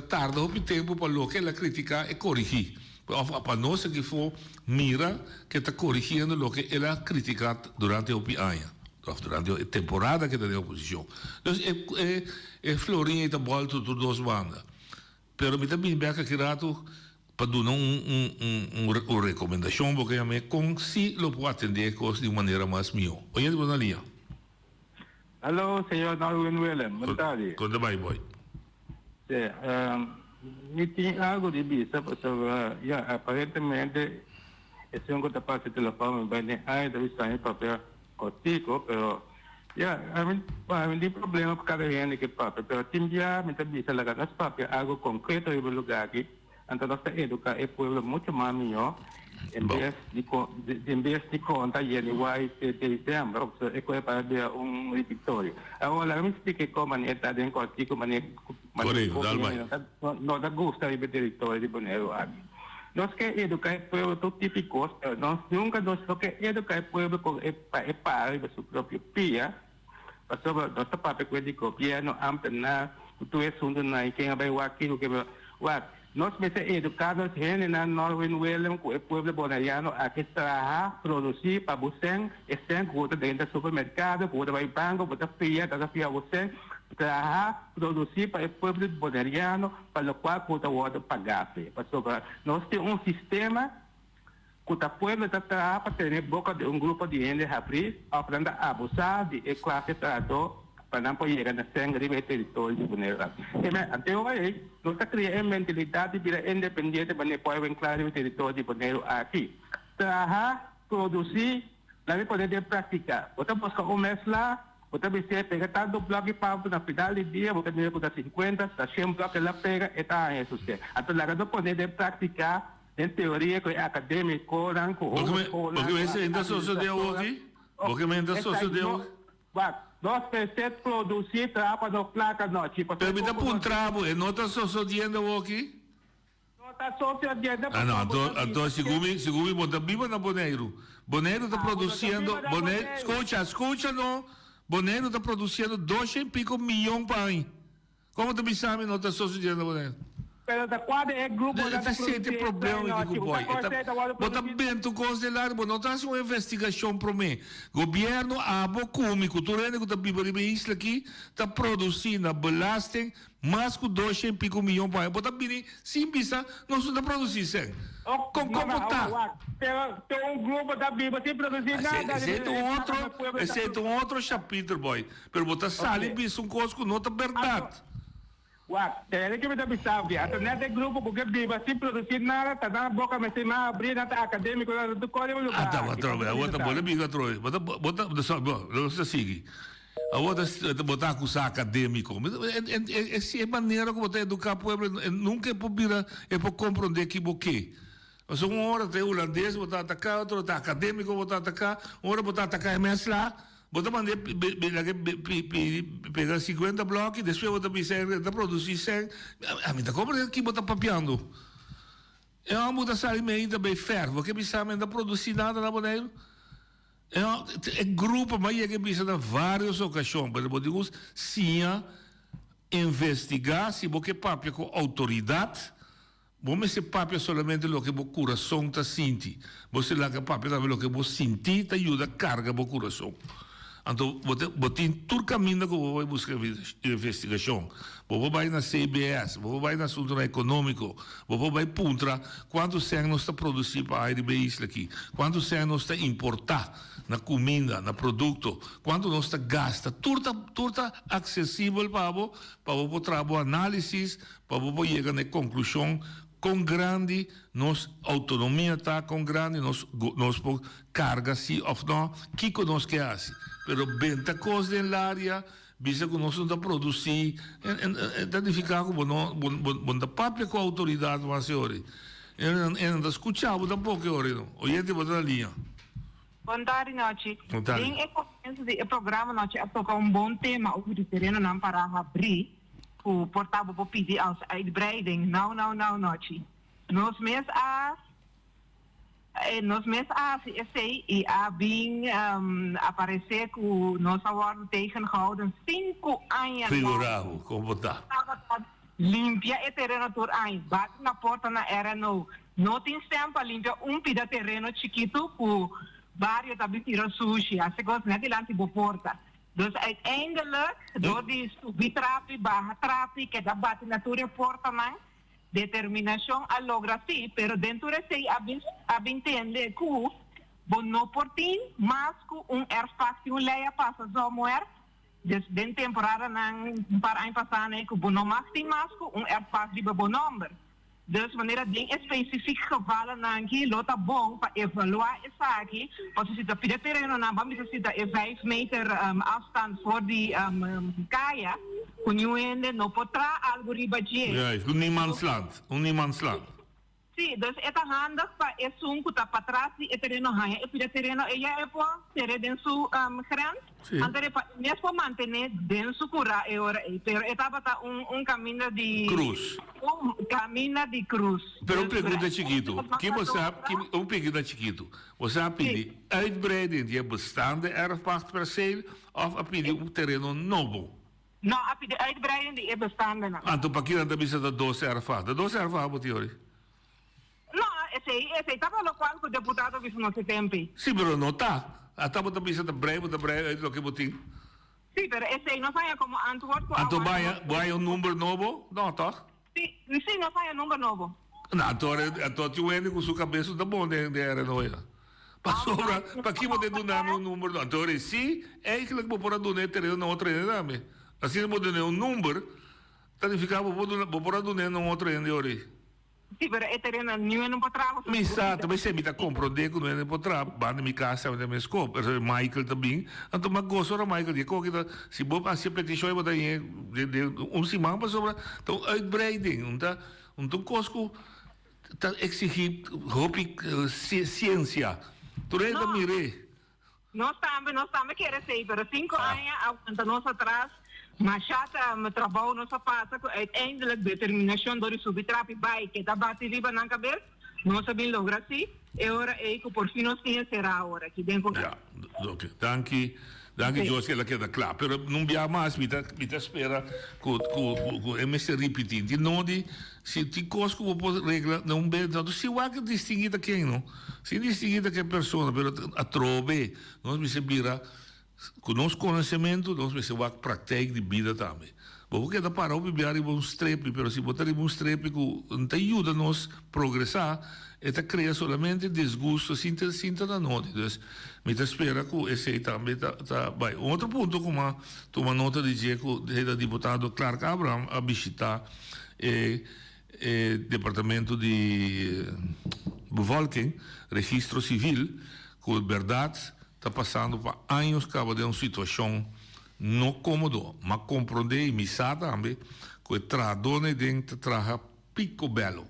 tarda o tempo para lo que la critica e corrigir. Para nós que for mira que está corrigindo lo que ela criticado durante o ano, durante a temporada que está de oposição. Então é florinha e tá volta por duas bandas. Pero me também bem que rato para dar uma recomendação porque a mim com si lo pode atender coisas de maneira mais melhor. Olha de boa linha. Alô, senhor Darwin Willem, boa tarde. Quando vai, boy? Me tem algo de bisa, porque aparentemente esse é um que passa telefone, mas nem aí deve sair papel contigo, pero a mim tem problema com cada gente que papel, pero tem dia me tem bisa lagar as papel algo concreto em lugar aqui, então nós educar o povo muito mais melhor. Em vez de contar Januário de dezembro, é coisa para ver vitória. Agora, me explique como é que está dentro contigo, não dá gosto de território de Bonaire aqui. Nós queremos educar o povo todo típico, nós nunca nós queremos educar o povo com o pai do seu próprio pia, porque nós estamos para o governo, ampena, tu é sundo na quem vai aqui o que vai nós precisamos educar a gente na Norway Willem com o povo bonaiano a que trabalhar, produzir para você, estão dentro do supermercado, quando vai banco, quando fia você, trabalhar, produzir para o povo bonaiano, para o qual quando pagar. Nós temos um sistema que o povo está trabalhando para ter boca de grupo de gente abrir, aprender a abusar de classe trabalhador para não poder chegar na sangue do território de Bonaire. Até hoje, nós criamos a mentalidade de independente para não poder entrar no território de Bonaire aqui. Trabalhar, produzir, não poder praticar. Você busca mês lá, você precisa pegar tanto bloco para na final do dia, você precisa pegar 50, 100 blocos lá pega e está em sucesso. Então, lá não poder praticar em teoria que é acadêmico, não com porque você ainda sucedeu aqui? Porque ainda sucedeu? Nós precisamos produzir trabalho no placa noite. Permita para um trabalho, não está sucedendo aqui? Não está sucedendo. Então, segundo você viva na Bonaire. Bonaire está produzindo, escuta não. Bonaire está produzindo 200 e pico milhões para aí. Como você sabe, não está sucedendo Bonaire? Pero da qual é grupo da sente problema que boy. Bota bem tu considerar, não está uma investigação para mim. Governo abo cômico, tu rende que tá bibando isla aqui, tá produzindo belasting mais que 200 e pico milhões para. Bota bem, simples, não está produzindo. Como tá? Tem um grupo da Bíblia sem produzir nada. Esse é outro capítulo, boy. Pero bota sali bis um coisa que não tá verdade. Wak, tele que me dá bisavia. Até nesse grupo porque viva se produzir nada, tá na boca me sema abrir na acadêmico do código do Ah, tá, bota boleh biga troi. Bota só, não se sigue. A outra botar acusar acadêmico. É maneira como botar educar o povo, nunca é por virar, é por compreender que boque. Mas uma hora tem holandês botar atacar, outra tá acadêmico botar atacar, uma hora botar atacar é mais lá. Bota mandar pegar 50 blocos, depois bota pisar, produzir 100. A mim tá compreendendo que bota papiando. É uma mudança ali meio também ferro, porque precisa ainda produzir nada na boneira. É grupo, mas é que precisa de várias ocasiões, para poder sim investigar se você papia com autoridade. Vamos se papia somente o que o coração está sentindo. Você lá que papia também o que você sentir, te ajuda a carga o coração. Então, você tem todo caminho que você vai buscar investigação. Você vai na CBS, você vai na assunto econômico, você vai puntra quanto sangue nós está produzindo para a IRBIS aqui, quanto sangue nós está importar na comida, na produto, quanto nós está gasta, tudo está acessível para você trabalhar análise, para você chegar na conclusão com grande nossa autonomia está com grande nos carga se ou não que nós queremos. Pero benta coisa na área, visa que nós não produzir, identificar como não papia com a autoridade, mas senhores, não escutava tampouco ora, oyente botar linha. Boa tarde, noite. Boa tarde. Em programa noite a tocar bom tema o de terreno não para abrir o portável para pedir aos uitbreiding. Não, noite. Nos meses e a bem aparecer com nossa ordem tegengehouden 5 anos. Figurado, como está? Limpia o terreno por ano. Bate na porta na RNO. Não tem tempo para limpar pida terreno chiquito com vários habitira sushi. Assim que net dilante bo porta. Dus uiteindelijk, door die subtrapi, barra trapi, que da bate na tua porta man, determinação a logra sim, pero dentro de si abintende que não por ti, mas com erfacto leia passa zomer, desde temporada para a passar né que não mais tem mas com erfacto de bom número. Dus wanneer het ding specifiek gevallen nanki, lota bom para evaluar essa aqui, você se tá pide terreno na bam, você tá 5 meter afstand voor die kaia, kunjuende no potra algo riba de. Ja, un niemandsland. Sim, dus é handig para esse tá para trás e terreno hanha, e pide terreno e já é para ter dentro grande. Andere mesmo manter dentro cura e ora, pero etapa tá caminho de cruz. Caminho de cruz. Pero um pergunta chiquito, que você um pergunta chiquito. Você pede uitbreiding die bestaande erfpachtperceel of pede terreno novo? Não, a pede uitbreiding die bestaande não. Então para que não precisa de 12 erfpacht? De 12 erfpacht moet je não, esse estava no qual o deputado viu no tempo. Sim, mas não está. Até você precisa de breve, o que botin. Sim, mas esse não sai como antwoord. Então vai número novo? Não, tá? Sim, não sai número novo. Não, então tu vende com sua cabeça da bom de era noia. Para que você donar um número? Então, sim, é que você pode donar terreno na outra ainda, assim você pode donar um número, tá de ficar para donar na outra ainda, ori. Sim, mas é terreno não é para trás. Exato, mas você me está compreendendo que não é para trás. Banda minha casa, é minha escola, Michael também. Então, mas gosto de Michael, de qualquer se você fazer petição, você tem semana para sobre. Então, uitbreiding, então, cosco está exigir, ciência. Tu é da mire. Nós também queremos ser, mas 5 anos, nós atrás, mas chata, meu trabalho não se passa, uiteindelijk determinação do subtrapi vai, que está batendo riba na cabeça, não sabemos lograr assim, e agora é que por fim nós temos será agora, aqui dentro. Ja, ok, danke, José, ela queda claro, pero não via mais, me espera que me se repetir, de não de, se te cosco vou regra, não bem, então se o que distinguir da quem, não? Se distinguir da que pessoa, pero a trove, nós me se vira, com nosso conhecimento, nós me se vai pratica de vida também. Porque da para o bibiari um strepe, pero se botar um strepe que não ajuda nos progressar, eta cria solamente desgosto sinta da nota. Então, me espera que esse também tá bem. Outro ponto como toma nota de que o deputado Clark Abraham a visitar departamento de bevolking, registro civil, que verdade está passando por anos cabo de uma situação não cômodo, mas compreender e me sabe também que o tradone dentro traga pico belo.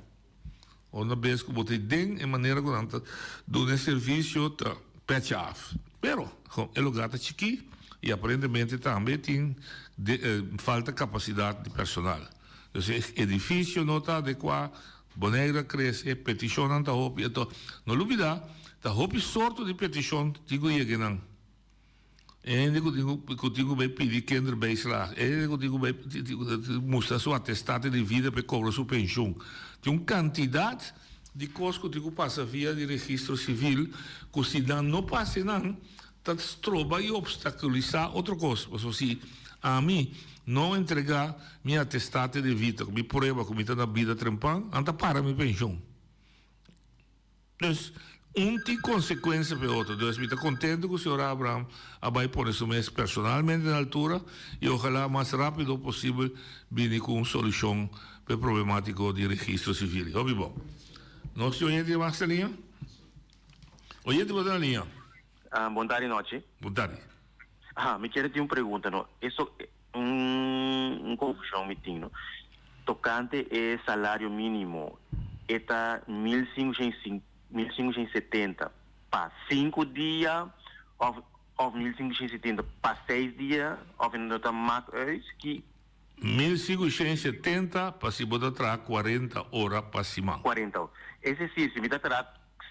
Uma vez que você tem a maneira que você dá um serviço de patch off. Pero, é lugar de chiqui e aparentemente também tem falta capacidade de personal. Então, o edifício não está adequado, boneira cresce, petição não está roupa. Então, não olvidar, está roupa sorte de petição, digo eu não. En ik digo bij pedir kinderbijslag. En ik digo bij mostrar sua atestado de vida para cobrar sua pensão. Tem uma quantidade de coisas que eu passa via de registro civil que se não passa não, tá trova e obstaculizar outra coisa. Porque se a mim não entregar minha atestado de vida, minha prova que me está na vida trempando, anda para minha pensão. Então tem consequência para outro. Então, eu estou contente que o senhor Abraham vai pôr isso mesmo personalmente na altura e ojalá mais rápido possível venha com uma solução para o problemático de registro civil. Óbvio bom. Nosso oyente mais na linha? Oyente mais na linha? Boa tarde, noite. Boa tarde. Me quero ter uma pergunta, não? Isso é confusão, me tenho. Tocante é salário mínimo. Está 1.570 para 5 dias ou 1.570 para 6 dias ou não está mais que 1.570 para se botar atrás 40 horas para cima. 40 horas. Esse sim, se me dá atrás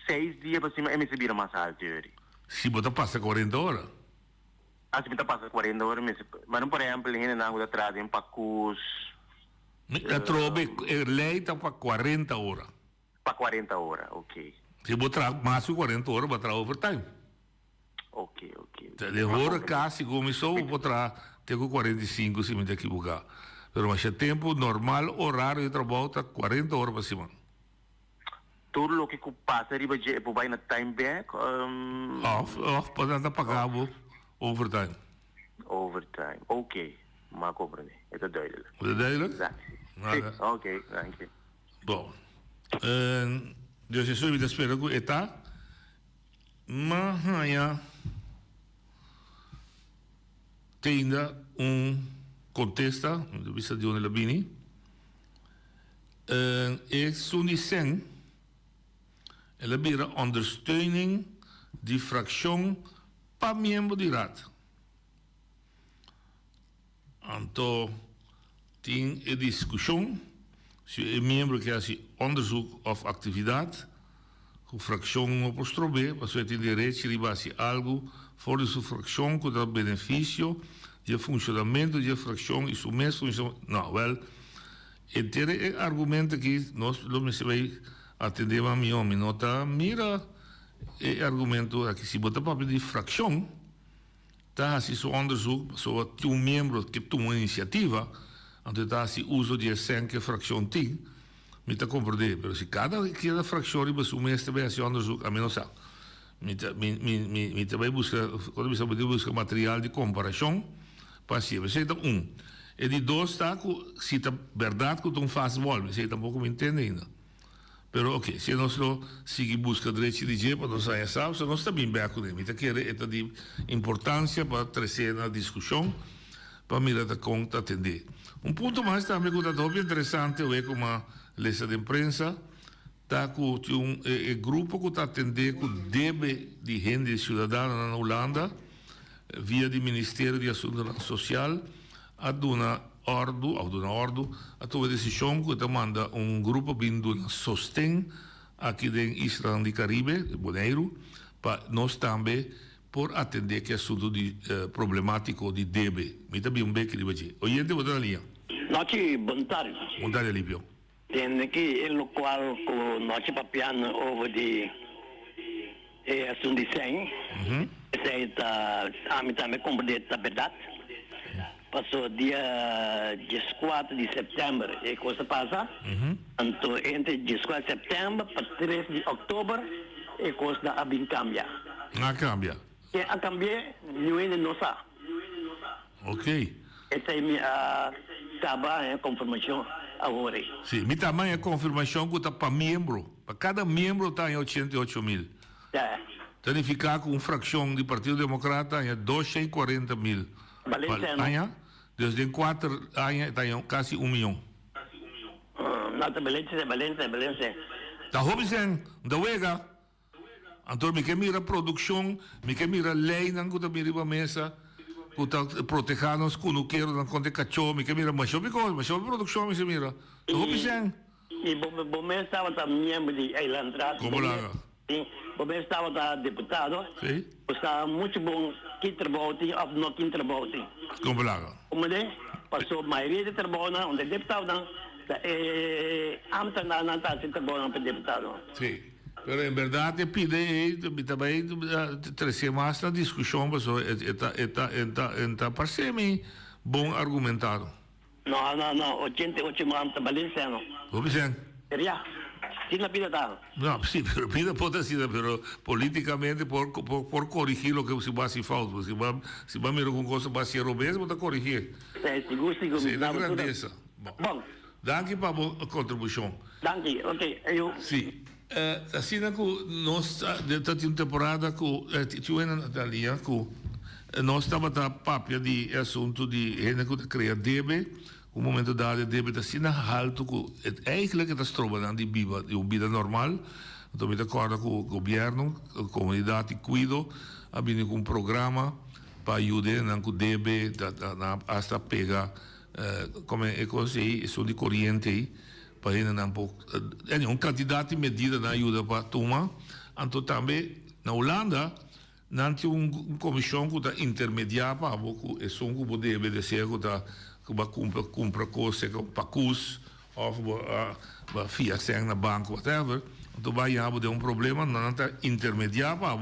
6 dias para cima, é me subir mais alto. Se botar passa 40 horas? Se me dá passa 40 horas, mas por exemplo, ele não está atrás em pacus. A trobe, a lei está para 40 horas. Para 40 horas, ok. Se botar mais de 40 horas, vai trabalhar overtime. Ok. De hora cá, se começou, vou botar até 45, se me equivocar. Mas é tempo normal, horário de trabalho, está 40 horas para cima. Tudo o que passa, vai na time back? Off, para não pagar overtime. Overtime, ok. Mas compreende, é duidelijk. É duidelijk? Ok, thank you. Bom. Dus je zult spelen com ETA, mas já tem ainda contesta, de vista de onde ela vem, é Sunisen, ela vira ondersteuning de fracção para membro de raad. Então, tem a discussão. Se é membro que faz onderzoek of actividade, a fracção não pode trober, mas você tem direito de fazer algo fora de sua fracção que dá benefício de funcionamento da fracção e seu mesmo funcionamento. Não, é argumento que nós vamos atender a mim, nota, mira, é argumento que se botar para pedir fracção, tá, se seu onderzoek, só tem membro que toma uma iniciativa, então se uso de que fração tem, me está compreender, mas se cada fração riba o mês também assim onderzoek, a mim não sabe. Me também busca, quando me busca material de comparação, para si. Mas então e de dois está se tá verdade que tu faz bom, mas aí tampouco me entende ainda. Pero ok, se nós não seguir busca direito de jeito para nós sair sabe, nós está bem bem com ele. Então que é de importância para trazer na discussão, para mirar da conta atender. Ponto mais também que está bem interessante é como a lista de imprensa está com grupo que está atendendo com deve de gente cidadã na Holanda via do Ministério de Assuntos Social a uma ordem a tua decisão que te manda grupo vindo sostém aqui em Isla do Caribe, de Bonaire, para nós também por atender que assunto problemático de debe. Me também que dizer. Oyente, boa tarde. Noite, boa tarde. Boa tarde, Líbio. Tem aqui o qual com noite papiano over de assunto de 100. Esse está a mim também compreender a verdade. passou dia 14 de setembro e coisa passa. Então, entre 14 de setembro para 3 de outubro e coisa a bem cambia. Cambia. E a cambia, não é nossa. Ok. Essa é a minha confirmação agora. Sim, minha tamanho é confirmação que está para membro. Para cada membro está em 88 mil. É. Significa que uma fração do Partido Democrata é 240 mil. Valência, desde 4 anos está em quase 1 milhão. Não, Valência. Está roubando, da Wega. Então, me quer mirar produção, me quer mirar lei, não que está mirando a mesa. Kuta protegernos kuno quero na conte cachorro me que mira mas eu produção me se mira o pisang e bom estava também de Ailandrado como lá sim bom estava da deputado sim está muito bom que trabalho ou não que trabalho como lá como de passou maioria de trabalho onde deputado amta na taxa trabalho para deputado sim. Pero em verdade pide também 3 semanas na discussão, mas está parecendo bom argumentado. Não, 88 anos valenciano. O Vicente? Seria? Sim, na vida tá. Não, sim, pero pida pode ser, pero politicamente por corrigir o que se vai se falta, se vai mirar com coisa vai ser obesa, pode corrigir. Seguro. Sim, da grandeza. Bom. Danke para a contribuição. Danke, ok. Eu. Sim. Assim que nós temos uma temporada que tinha na Itália que nós estamos a papia de assunto de gente que cria débito, um momento dado débito assim na alto que eigenlijk está trabalhando de vida normal. Então me acordo com o governo, a comunidade cuido, abrir um programa para ajudar na que débito hasta pegar como é que são de corrente para um candidato de medida na ajuda para tomar. Então também na Holanda não tem uma comissão que está intermediária para que são que pode obedecer que vai comprar coisas com pacus ou vai fiar na banco whatever. Então vai haver um problema não está intermediário para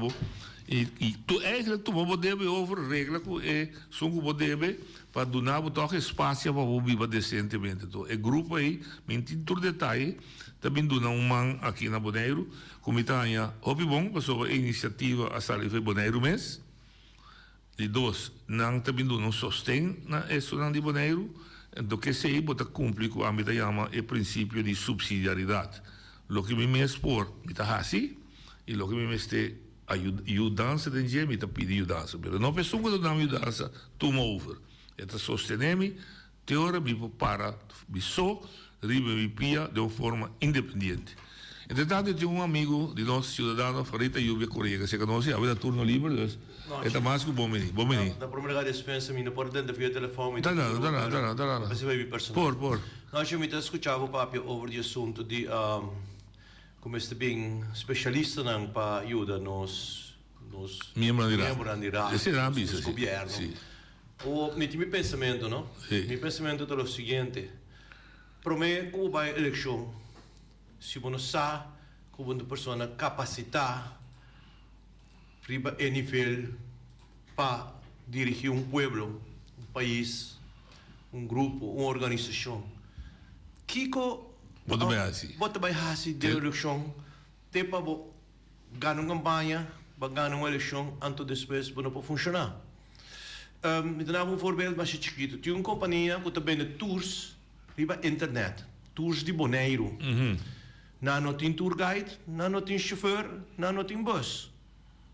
e tu eigenlijk tu pode over regra que são que pode para donar o espaço para viver decentemente. Então, o grupo aí, mentir todo detalhe, também dona man aqui na Bonaire, como está aí, bom, sobre a iniciativa a sair de Bonaire mês. E dois, não também dona sostém na estudante de Bonaire, então que se aí bota cumprir com a me chama o princípio de subsidiariedade. Lo que me expor, me está assim, e lo que me este ajudança de gente, me está pedindo ajudança. Mas não pessoa que dá ajudança, toma over. Eta sostenemi, teora mi para mi so, ribe mi pia de uma forma independente. Entretanto, eu tinha um amigo de nosso cidadão, Farita Lluvia Correia, que se conhece, havia turno livre, então, é mais que bom menino. Da primeira dispensa, não pode dentro via telefone. Tá nada. Você vai vir personal. Por. Nós já me escutava o papo sobre o assunto de como este bem especialista não para ajudar nos membros de governo. Meu pensamento, não? Meu pensamento é o seguinte: para mim, como vai a eleição, se você sabe como uma pessoa capacitada para a nível para dirigir um povo, um país, um grupo, uma organização, Kiko, bota bem assim de eleição, tem para ganhar uma campanha, para ganhar uma eleição, antes depois para não funcionar. Me dava um voorbeeld, mas chiquito. Tinha uma companhia que também de tours, riba internet, tours de Bonaire. Não tem tour guide, não tem chauffeur, não tem bus.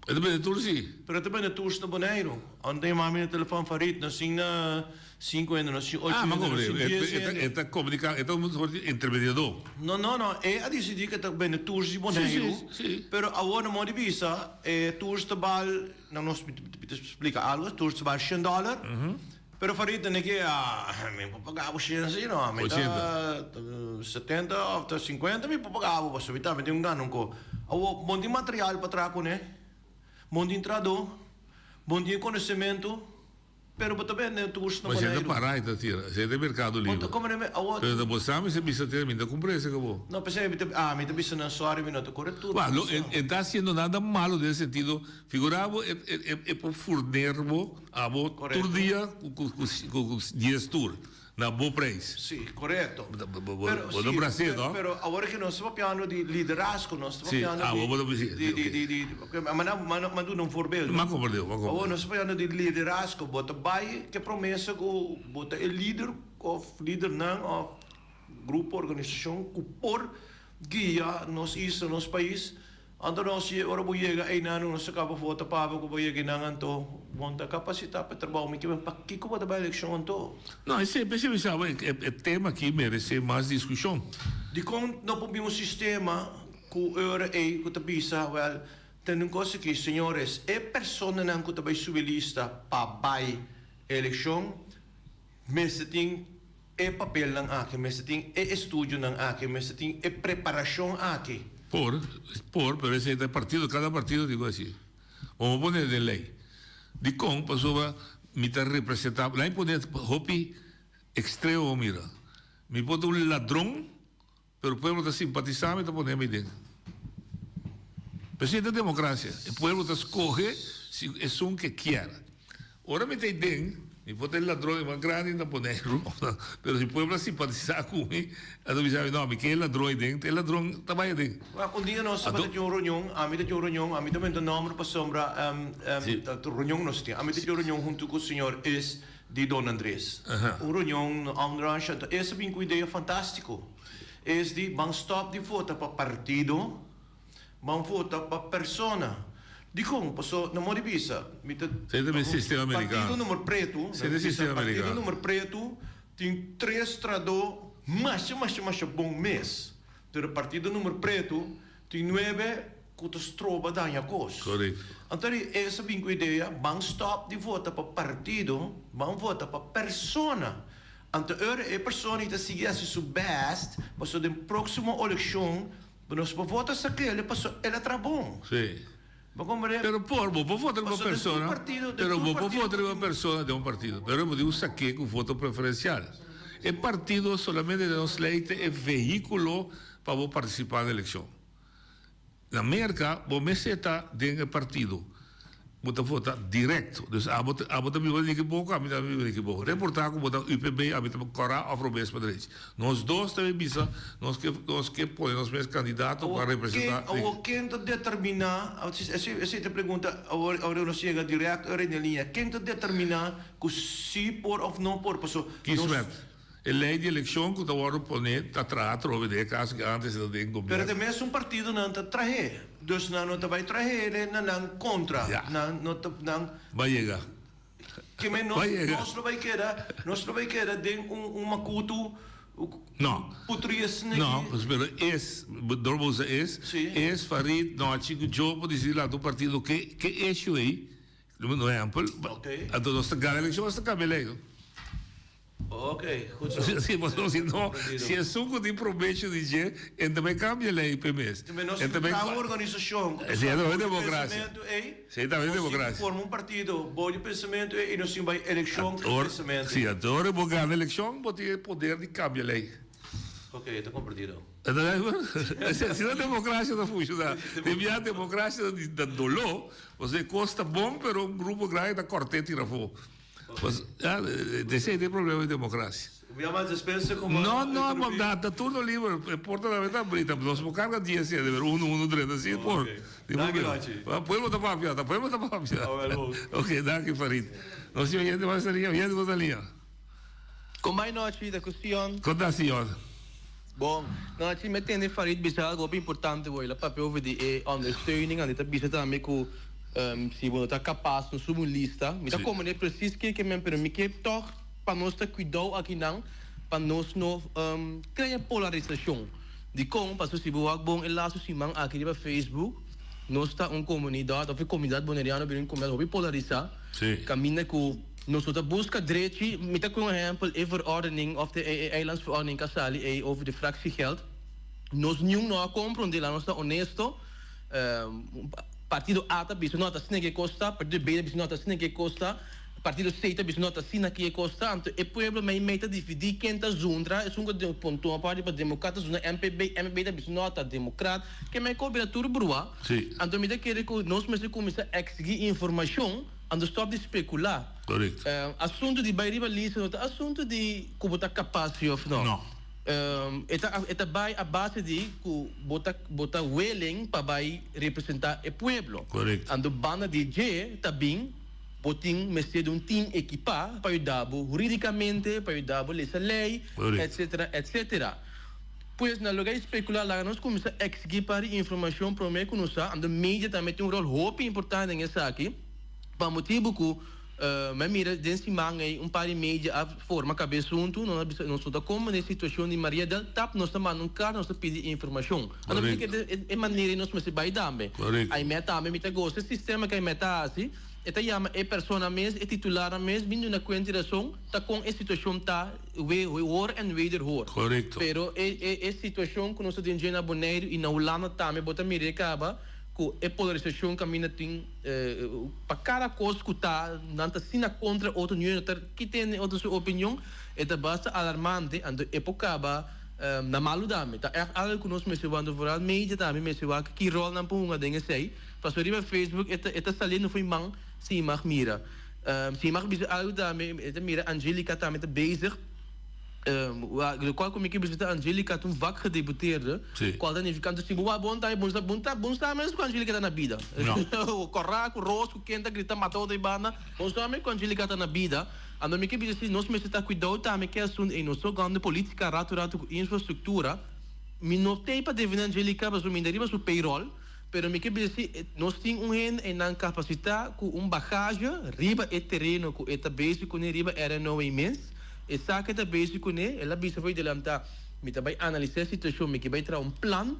É também de tours, sim? Pero também de tours de Bonaire. Ontem a minha telefone farit, assim na 5 anos, assim 8 anos. Mas como é? É comunicar, é um intermediador. Não. É a decidir que também de tours de Bonaire. Sim. Pero agora não de visa, tours de bal, não nos explica algo, tours de bal $100. Pero farita ne que me pagava assim, não, me 70 ou 50 me pagava, para subir, me tem um ganho com. Ao bom de material para trago, né? Bom de entrador, bom de conhecimento, pero também não tours na Mas você Bonaire. está parado, tá tira. Você tem mercado livre. Como não é a Pero depois sabe se precisa ter ainda cumprir esse acabou. não pensei me bisa na sorry me não correto. Não está haciendo nada malo nesse sentido. Figuravo é por fornecer-vos a vos todo dia com 10 tours. Na bom preço. Sim, correto. No Brasil, não? Pero agora que nós estamos falando de liderazgo, nós estamos falando de um voorbeeld. Maar kom deel, Agora nós estamos falando de liderazgo, bota bai que promessa que bota é líder of líder não of grupo organização que por guia nos isso nos país. Ando nós se ora boiega aí não nós acaba foto para que boiega não anto monta capacidade para trabalhar me que para que como da eleição anto. Não, esse sabe é tema que merece mais discussão. De como não podemos sistema que era aí que tabisa well tendo coisa que senhores é pessoa não que também subelista para bai eleição mas tem é papel não aqui mas tem é estudo não aqui mas tem é preparação aqui. Pero ese partido, cada partido digo así. Vamos a poner de ley. De con pasó mitad representable. La imponer hopi extremo mira. Me pone un ladrón, pero el pueblo está simpatizando y está poniendo dentro. Presidente de democracia. El pueblo te escoge si es un que quiera. Ahora me está dentro. Mi pone el ladrón más grande y no ponerlo. Pero si el pueblo simpatiza con él, entonces dice, no, me queda el ladrón dentro, el ladrón está ahí dentro. Un día nos vamos a tener una reunión, a mí también el nombre para sombra, reunión nos tiene, a mí tengo una reunión junto con el señor es de Don Andrés. Una reunión, esa es una idea fantástica. Es de, van stop de voto para partido, van voto para persona. Di como passou na Moribisa, sistema americano. Partido número preto, partido número preto tem 3 trador, mas bom mês. O partido número preto tem 9 que trova danha coisa. Correto. Então essa é a ideia, vão stop de votar para partido, vão votar para persona. Então é a pessoa que sigue a sua best, passou da próxima eleição, nós vamos votar aquele, passou ela tá bom. Sim. Pero vos votar una persona, pero vos votar una persona de un partido, pero hemos dicho saque con voto preferencial. El partido solamente nos leite el vehículo para vos participar en la elección. En América, vos me seta dentro del partido, vos vota directo. Dus a vos también vos dices poco, a mí también me dices poco. Reportar como vota UPB, a mí también Cora, Afro-Bes Madrid. Nos dos también bisa, nos que podemos ser candidatos para representar. Quem te determina, essa te pergunta, agora não chega direto, agora na linha, quem te determina que se por ou não por, pessoal? A lei de eleição que agora põe atrás, de caso que antes do governo. Pero também é partido não te trazer. Dus não te vai trazer, não contra. Não vai chegar. Que nós não vai querer de macuto. Não. Não, mas é farid, não, chico, eu vou dizer lá do partido que é isso aí, no exemplo, a todos os que ganham a eleição, está cabelado. Ok, goed zo. Se é suco de promete de dia, então vai cambiar a lei para mês. Também a organização. Sim, é democracia. Sim, também é democracia. Forma pensamento, bom de pensamento e não se vai eleição de pensamento. Sim, agora vou ganhar a eleição, vou ter poder de cambiar a lei. Ok, está compreendido. Se a democracia não funciona, a democracia da dolor, você custa bom, mas um grupo grande da corte tira fogo. Esse é o problema de democracia. Não, dá turno livre, porta da verdade brita, nós vamos carregar dia assim, de ver 1-1-3, assim, por. Podemos dar papia, podemos dar papia. Ok, dá aqui, Farid. Nós temos gente mais na linha, gente outra linha. Como é noite da questão? Conta, senhor. Bom, nós metendo Farid bisa algo importante, o papel de ondersteuning, a gente bisa também com se você está capaz de subir uma lista, mas como é preciso que me permite toch para nós ter cuidado aqui não, para nós não criar polarização. De como para se você bom el laço simang aqui no Facebook, nós está uma comunidade, ou comunidade boneriana bem comunidade polarizar, caminha com nós outra busca direito, met com exemplo a verordening of de eilandsverordening Casali over de fractiegeld, nós não compreender lá, nós está honesto. Partido A está bisa nota assim que custa, partido B está bisa nota assim que custa, partido seita bis nota sina que é constante e pueblo mai meta dividir quem tá juntra é sunga de ponto para democrata zona MPB da bis nota democrata que mai cobertura brua ando me querer que nós mas começar a exigir informação ando stop de especular correto assunto de bairiba lista assunto de como tá capaz of não eta vai a base de que bota willing para vai representar o pueblo correto ando banda de J também botin mestre de um time equipar para ajudar juridicamente para ajudar essa lei etc. Pois na lugar de especular lá nós começamos a exigir para informação para mim que nós ando mídia também tem um rol muito importante nessa aqui para motivo que mas mira desse manga par de mídia a forma cabeça junto não está como na situação de Maria del Tap nós estamos num carro nós pedir informação ando porque é maneira nós mas vai dar bem aí meta me gosta sistema que meta assim eta chama é persona mesmo é titular mesmo vindo na consideração tá com a situação tá war and weder war correto pero é situação que nós temos na Bonaire e na Holanda também bota mire acaba que é polarização caminha tem para cada coisa que tá não tá sina contra outra união que tem outra sua opinião é da basta alarmante ando época na maludame tá é algo que nós mesmo voral mídia também mesmo que rol na punga denga sei passou riba Facebook eta salino foi mang si mag mira si mag bisa algo também eta mira Angelica também tá bezig qual como que bisa Angelica um vak gedebuteerde qual dan ficando si boa bom tá mesmo com Angelica tá na vida o corraco rosco quem tá grita matou de bana bom também com Angelica tá na vida ando me que bisa si nós mesmo tá cuidado também que assunto e nós só ganhando política rato infraestrutura me notei para definir Angelica mas o minderiba su payroll pero me que bisa nós tem em na capacidade com bagagem riba e terreno com eta basic ne riba era no imenso e saca da basic ne ela bisa foi delantar me também analisar a situação me que vai trazer plan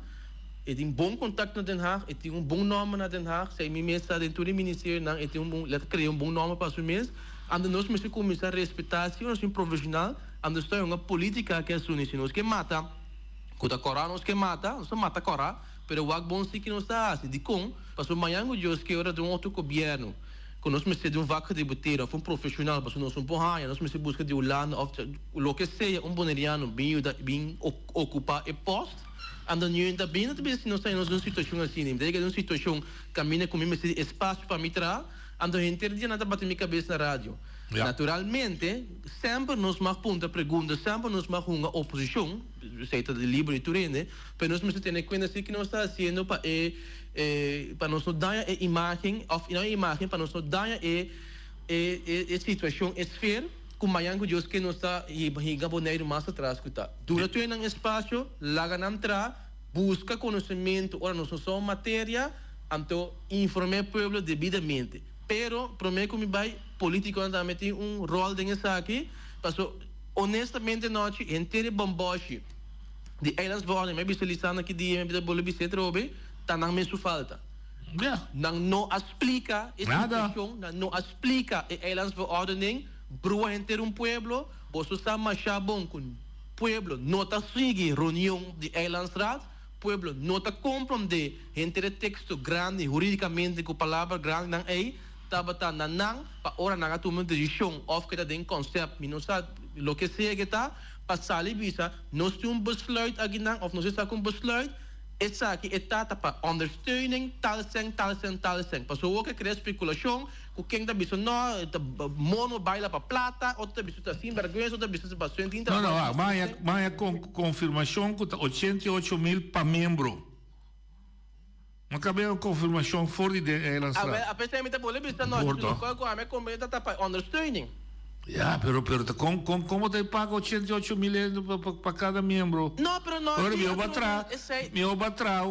e tem bom contato na Den Haag e tem bom nome na Den Haag sei me mesa dentro do ministério não e tem let criar bom nome para o mês ando nós mesmo começar a respeitar se nós profissional ando está uma política que é nós que mata quando a Corá nós que mata nós mata Corá pero o bom sim que não está assim de com passou amanhã o Deus que era de outro governo que nós me de vaca de boteira foi profissional passou nós porra nós me busca de Holanda ou o que seja boneriano bem ocupar e posto anda não também se nós estamos numa situação assim daí que é uma situação caminha com me espaço para me tra ando dia nada bater minha cabeça na rádio naturalmente sempre nós mais ponta pergunta sempre nós mais uma oposição seita de livre e turene mas nós temos que ter conta assim que nós está fazendo para nós dar a imagem para nós dar a situação esfera como amanhã que Deus que nós está e Bonaire mais atrás que está durante um espaço lá ganham busca conhecimento ora nós somos matéria então informar o povo devidamente pero prometo que vai político também tem rol nessa aqui passou honestamente nós inteiro bomboche de elas vão me visualizando aqui de me bolo bicete robe tá não me falta não explica essa situação não explica elas vão ordem brua inteiro pueblo você está machabon com pueblo não tá seguir reunião de elas pueblo não tá compreender inteiro texto grande juridicamente com palavra grande não é tabata nanang pa ora na tomar decisão of que tem conceito não sabe o que seja que tá passar visa nós temos besluit aqui não of nós está com besluit essa aqui etapa para understanding tal sen passou o que cria especulação com quem tá biso não mono baila para plata outra biso tá sem vergonha outra biso para sentir não mas confirmação que 88.000 para membro. Ma abbiamo confirmação fuori di Elandstra. A pessoa me tá bolando bisa nós com a minha comida tá para understanding. Pero como te paga 88.000 para cada membro? No, pero no. Ora mi obatrar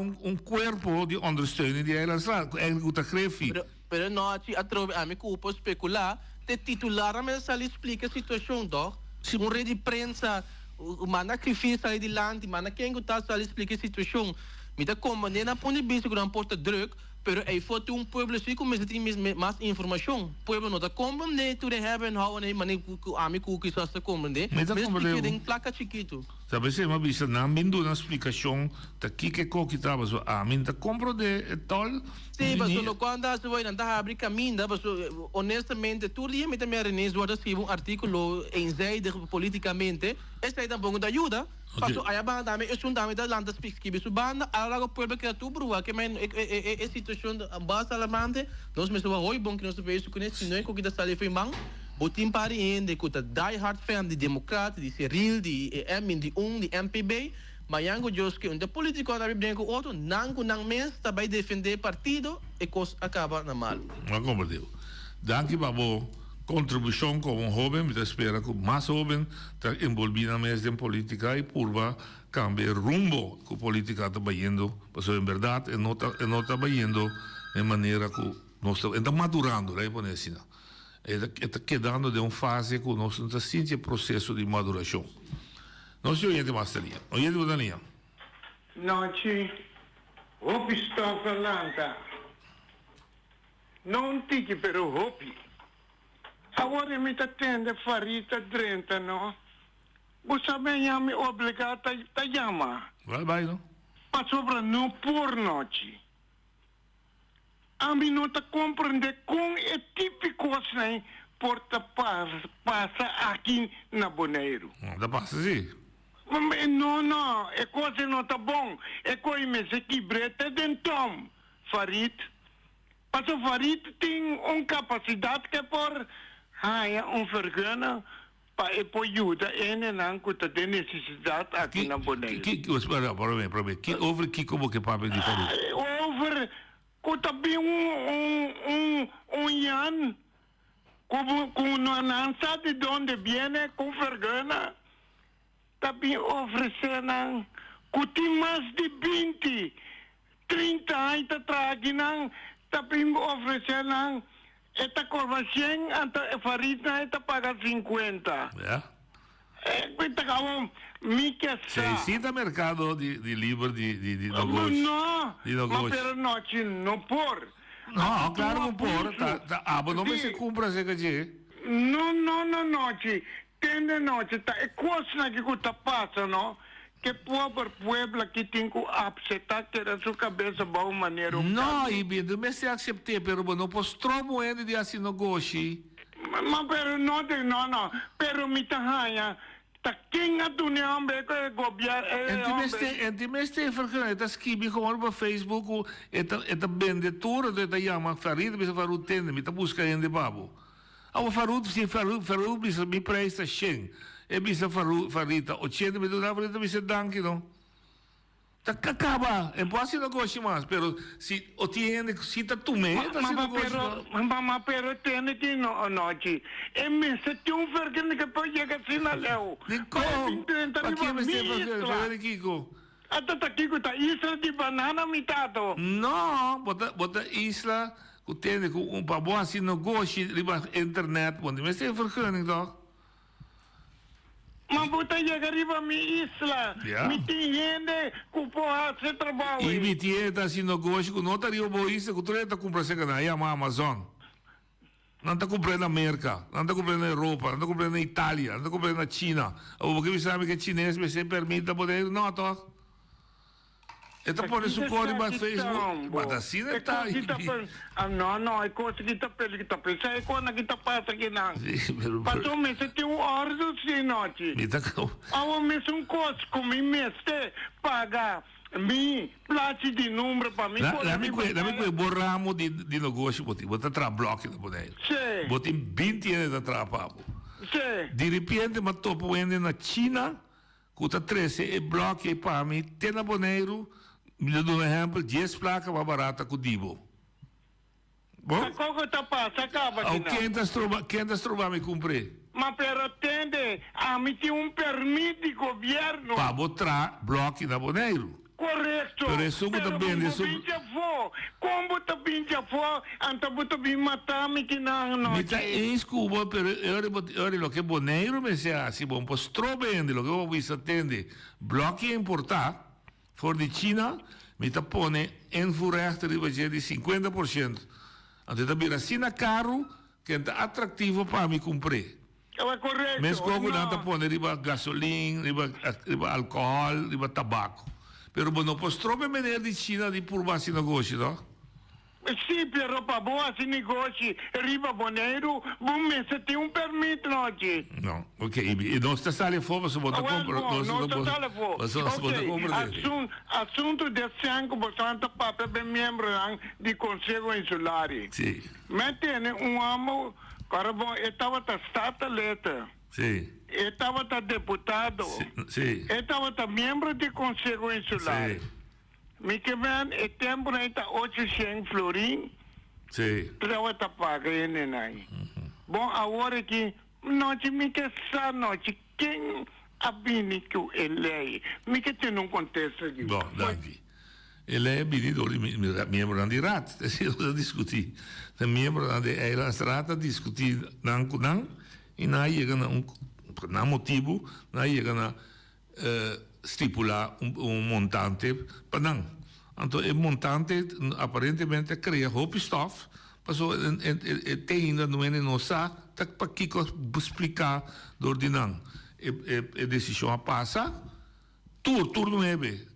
corpo de understanding di Elandstra, é o que crefi. Pero no, a mim culpa especular, te titular a mesa ali explica a situação do. Se um rede de prensa, o mana que fez sair de land, mana quem que tá ali explica a situação. Me dá como nem na ponte bicho que não porta druk, pero aí foi um pueblo assim como se tem mais informação. Pueblo não dá como nem tu de hebben how nem mane a mim que só se como nem. Mas que tem placa chiquito. Sabe se ma bisa na min do na explicação ta que coque traba so a min ta compro de tol. Sì, ma solo quando si vuoi andare a aprire cammino, onestamente tu lì mi mi arrenis guarda scrivo un articolo eenzijdig politicamente e sei dan bongo aiuta. Passo ai banda me es un dame da landa scrive su banda alla pueblo che tu brua che men e situazione basta alarmante, nós me so hoi bon que nós vejo com esse não é que da sale foi bang. Botin pari in de kuta die hard fan de democrat, de Cyril, de Emin, de de MPB, mas yango jos que onde político da brinco outro, nango nang mens também defender partido e cos acaba na mal. Mas como digo, danke babo contribuição como um jovem, me espera que mais jovem está envolvido mais em política e purva cambie rumbo que a política está indo, porque em verdade não está indo de maneira que nós está madurando, né, por assim. Está quedando de uma fase que nós não está sentindo processo de maduração. Nós somos gente masteria. Oyente da linha. Noite, Hopi sta falando. Non tiki però Hopi. Agora mi t'attende farita drenta, no? Você bem me obrigata a chamar. Vai, não? Mas sobre não por noite. A mim não te compreende com é típico assim, porta passa aqui na Boneiro. Não passa sim. Não, é coisa não tá bom. É coisa me se quebreta dentom. Farid. Mas o Farid tem uma capacidade que por vergonha para ajuda ele não tem necessidade aqui na Boneiro. Espera, para mim. Over que como que papo de Farid? Over Kutabi Yan, como não sabe de onde viene, com vergonha, também oferecendo, que tem mais de 20, 30 anos atrás, também oferecendo, esta curva 100, a farina está paga 50. Questa cavolo mica sa. Sei sim da mercado de livro de negócio. Não, de negócio. mas per noite não por. Não, claro não por. Mas não se compra esse que Não, noite. Tem de noite, tá. É coisa que está passando, que pobre pueblo que tem que aceitar que a sua cabeça de boa maneira. Não, Ibi, não me se aceitar, pero não posso tromo ele de assim negócio. Mas pero não, pero me tá ta quem a dunia be ko gobiar Enti meste vergelijken, dat schrijf je gewoon op Facebook, het bendetor, dat chama Farid, bisa Farid tende, me tá busca em de babo. Ao Farid, se Farid bisa me presta 100, e bisa Farid 80, me dá Farid bisa danke, não? Tá acaba, é possível assim negócio mais, pero se o tiene, se tá tu me, tá se negócio. Mas pero tem que noite. É mesmo tem vergonha que pode chegar assim na leu. Nico, aqui me se fazer Kiko. Até tá Kiko tá isla de banana mitado. Não, bota isla, que tem um pabo assim negócio riba internet, onde me se vergonha então. Mas você chega arriba a minha isla. Me tem gente que pode fazer trabalho. E me tem assim negócio que não estaria boa isso, que tu está comprando se ganhar a Amazon. Não está comprando na América, não está comprando na Europa, não está comprando na Itália, não está comprando na China. Ou porque sabe que chinês me se permite poder não tocar. Então por isso corre para Facebook, mas assim não está. Não, é coisa que está pensando, é coisa que está passando aqui não. Passou me se tem ordem de noite. Ao mesmo coisa como me se paga mi place de número para mim. Dá-me que borramos de negócio, botar tra bloco de poder. Sim. Botar 20 anos atrás, papo. Sim. De repente, mas topo indo na China, que está 13 e bloco para mim, tem na Boneiro. Me dá um exemplo, 10 placas mais barata que o Dibo. Bom? Qual está passando? Acaba aqui não. Quem está trovando me cumprir? Mas pero atende, a mim tem permito de governo. Para botar bloco na Boneiro. Correto. Pero isso que também como também já foi, então você me matar me que não. Me tá escuba, pero ora lo que Boneiro me se assim bom, pois trobende lo que eu vou atende. Bloco importar. Voor de China, me tá pone em voorrechter de 50%. Então tá vira assim caro que é atrativo para me comprar. É correto. Mas como não está pondo riba gasolina, riba álcool, riba tabaco. Pero não pode trocar maneira de China de por mais negócio, não? Sim, pero para boa esse negócio, riba Boneiro, bom mês tem permito, não é? Não, ok. E nós está saindo fora, você bota compra. Não está saindo fora. Assunto de 5% para ser membro do Conselho Insular. Sim. Mas tem amo, cara bom, estava a letra. Sim. Estava deputado. Sim. Estava membro do Conselho Insular. Sim. Me que vem é tempo ainda 800 florim. Sim. Trabalha paga ainda aí. Bom, agora que noite me que sa noite quem abini que ele me que tem contexto aqui. Bom, Davi. Ele é ministro membro da RAT, se eu discutir. O membro da RAT discutir não e não chega na motivo, não chega na stipular montante para não. Então, o montante aparentemente cria hope stuff, mas tem ainda não é nossa, tá para que explicar do ordinan. A decisão a passa, turno é bem.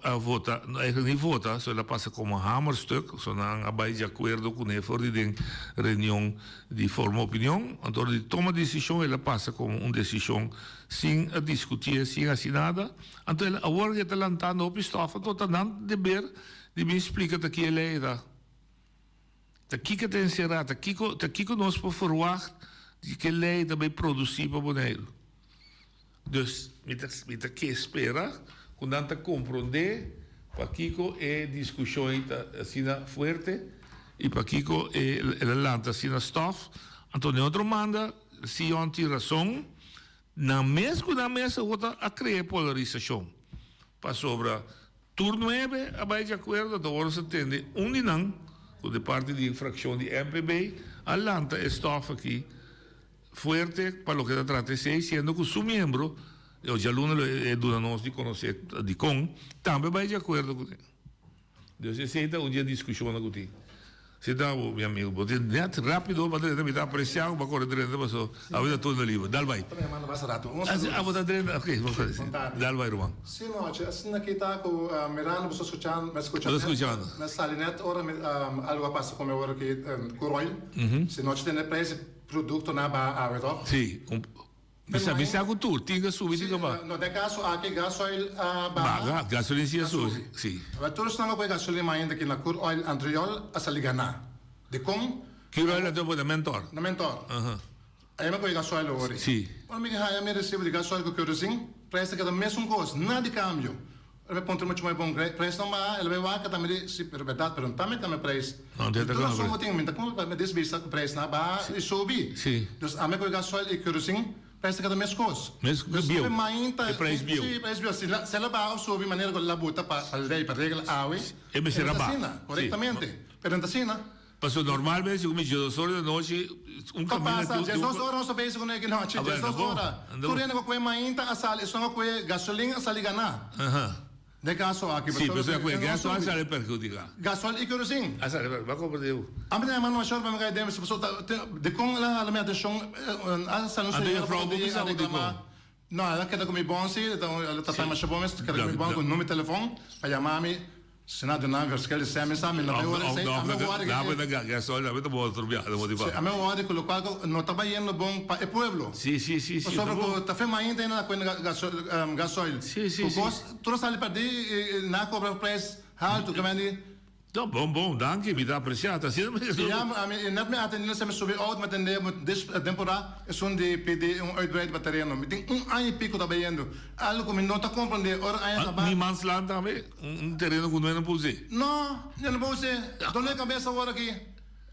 A vota, eigenlijk niet vota, so ela passa como een hamerstuk, so não abai de acordo com ele for de reunião de forma opinião, então de toma decisão ela passa como uma decisão sem a discutir, sem assinada, então ela agora que está lançando op stof, então está dando dever de me explicar que ela era. Daqui que tem será, daqui que nós podemos verwachten de que ela também produzir para Bonaire. Dus met que espera quando anda compreender para Kiko é discussão assim forte e para Kiko é lanta assim stuff então outro manda se on tem razão na mesa outra a criar polarização para sobra turno é abai de acordo da hora se entende não de parte de infração de MPB a lanta é stuff aqui forte para o que está tratando sendo que o seu membro o Jaluna é do nós de conhecer de com também vai de acordo com ele. Deus aceita um dia discussão com ele. Se dá o meu amigo, pode net rápido, mas ele também está apreciado, para correr dentro, mas a vida toda livre. Dal vai. A botar dentro, ok, vamos fazer. Dal vai, Romão. Sim, não, assim aqui está com Miranda, você escutando, mas salinet ora algo passa como agora que Coroil, se nós temos preço produto na ba Sim. Bisa aku tur, tiga subi tiga ba. No de caso aqui gasoil baga, gasolina sia subi. Sim. Mas todos estão com gasolina ainda que na cur oil antriol a saligana. De com que oil é do mentor. Na mentor. Aí me coi gasoil agora. Sim. Quando me raia me recebo de gasoil com kerosene, preço que é o mesmo custo, nada de câmbio. Ele vai ponto muito mais bom preço não mas ele vai vaca também se per verdade pero também preço. Não tem nada. Só tem muita como me desbisa preço na ba e subi. Sim. Dus a me coi gasoil e kerosene preço que é o mesmo custo. Mesmo bio. É preço bio. Sim, preço bio. Se ela vai subir maneira que ela bota para a lei para regra awe. É me será ba. Corretamente. Pero não assim, Passou normalmente como 2 horas da noite caminho de 2 horas não sabe isso com ele não. 2 horas. Tu rende com a mainta a sal, isso não com gasolina a saligana. De caso aqui, sim, pessoal com gasolina sale perjudicar. Gasolina e kerosene. Ah, sale, vai compreender. A minha mãe não achou para me cair dentro, se pessoa de com ela a minha atenção, a sal não sei não, ela quer comer bom sim, então ela está mais bom, mas quer comer bom com número de telefone, para chamar-me. Senado não ver se ele se amessa, não vai olhar sei, a meu hora que gasolina, vai tomar outro biado, vou dizer. A meu hora que local não está bem bom para o pueblo. Sim. Sobre o café ainda na coisa gasolina. Sim. Tu sai para de na cobra preço alto que vende. Não, bom, danke, me dá apreciado. Assim não é. Ja, net me atendendo se me subir out, mas atender temporada é um de pedir uitbreid terreno. Me tem ano e pico trabalhando. Algo que não está compreendendo. Ora aí acabar. Niemand land também terreno que não é puse. Não puse. Dona a cabeça agora aqui.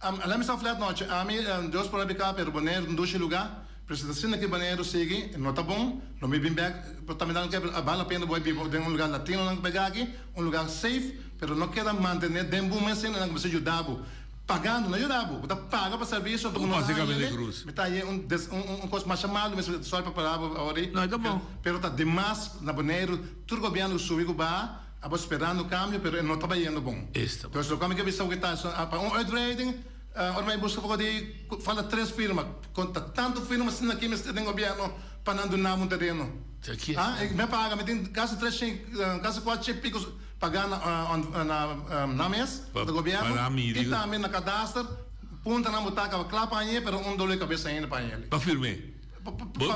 Lá me está flat noite. A mim Deus para ficar per Bonaire, dois lugar. Prestação aqui Bonaire segue, não está bom. Não me bem back, porque também não quer vale a pena boy de um lugar latino não pegar aqui, lugar safe. Pero não quer manter dentro mas não você ajudar pagando não ajudar você paga para serviço como basicamente cruz me tá aí coisa mais chamado mas só para parar agora não é bom pero tá demais na Bonaire tudo governo subiu ba esperando o câmbio pero não está indo bom então como que visão que tá para outrading ormai busca pouco de fala 3 firmas, conta tanto firmas assim aqui mas tem governo para não donar um terreno. Me paga, me tem quase 4 picos pagando na mês do governo e também na cadastro, punta na butaca, clapa aí, pero dólar cabeça ainda para ele. Para firme.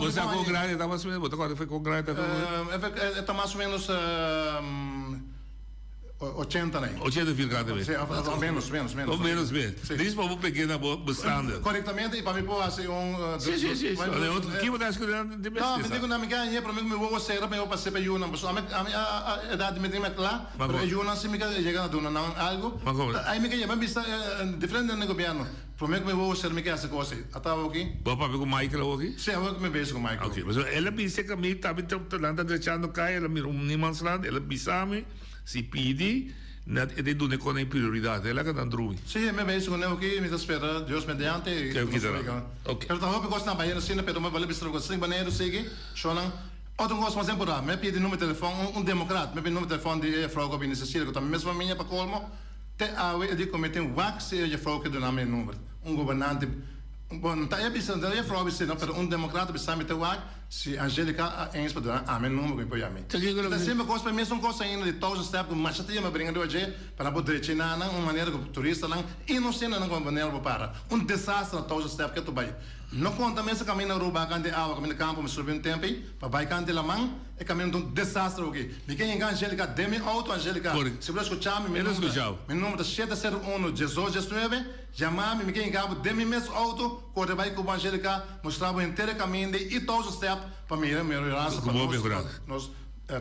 Você é com grande, tá mais ou menos, agora foi com grande, tá mais ou menos 80 né? 80 filtrado mesmo. Menos. Menos. Diz para o pequeno bastante. Corretamente e para mim pôr assim Sim. Que você está escrevendo de pesquisa? Não, me digo na minha ganha, para mim me vou ser, para eu passei para Yuna, mas a idade me tem lá, para Yuna se me quer chegar a donar algo. Aí me quer, mas está diferente do governo. Para mim me vou ser me quer essa coisa. Atava aqui? Vou para ver com Michael aqui? Sim, eu me vejo com Michael. Ok, mas ela disse que me estava tentando deixando cair, ela me nimansland, ela bisame. Si pedi, e do ne con priorità, è la che andrui. Sì, me vejo con lei che mi sta sperando, Dios mediante. Che ok. Per tanto che sta bene, sì, per me vale bistro con sei banero segui, sono outro gosto mais importante, me pedi número de telefone, democrata, me pedi número de telefone de fraude que necessita, que também mesmo minha para colmo, te awe de cometer wax e de fraude do nome número. Governante bom, tá aí pensando, aí fraude se não, pero democrata bisa me te wax, se Angélica eens para dar a meu número que apoia-me. Tá sempre coisa para mim são coisa ainda de todos os tempos, mas já tinha me bringando hoje para poder treinar uma maneira que turista não e não sei não como maneira para desastre a todos os tempos que tu vai. Não conta mesmo caminho na rua, cante água, caminho no campo, me subiu tempo, para vai cante la mão, é caminho de desastre aqui. Me quem engana Angélica, demi auto Angélica. Se você escuchar, meu número é 701-1819, chamar-me, me quem engana, demi mes auto, corre vai com a Angélica, mostrar o inteiro caminho e todos os tempos para melhorar nós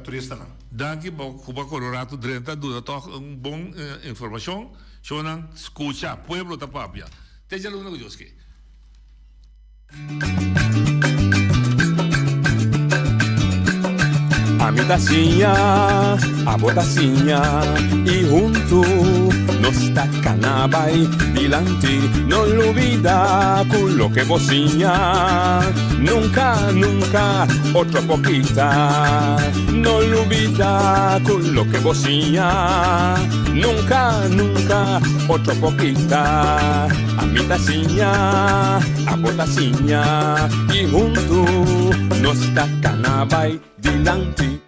turistas. Danke, Cuba Colorado, 30 dura, toch bom informação, chonan, escucha, pueblo da Papia. Teja Luna Gujoski. A mi tacinha, a botacinha e junto nos tacanabay dilante, no lo olvida con lo que bocina, nunca otra poquita, no lo olvida con lo que bocina, nunca otra poquita, a mi tacinha, a botacinha y junto nos tacanabay dilante.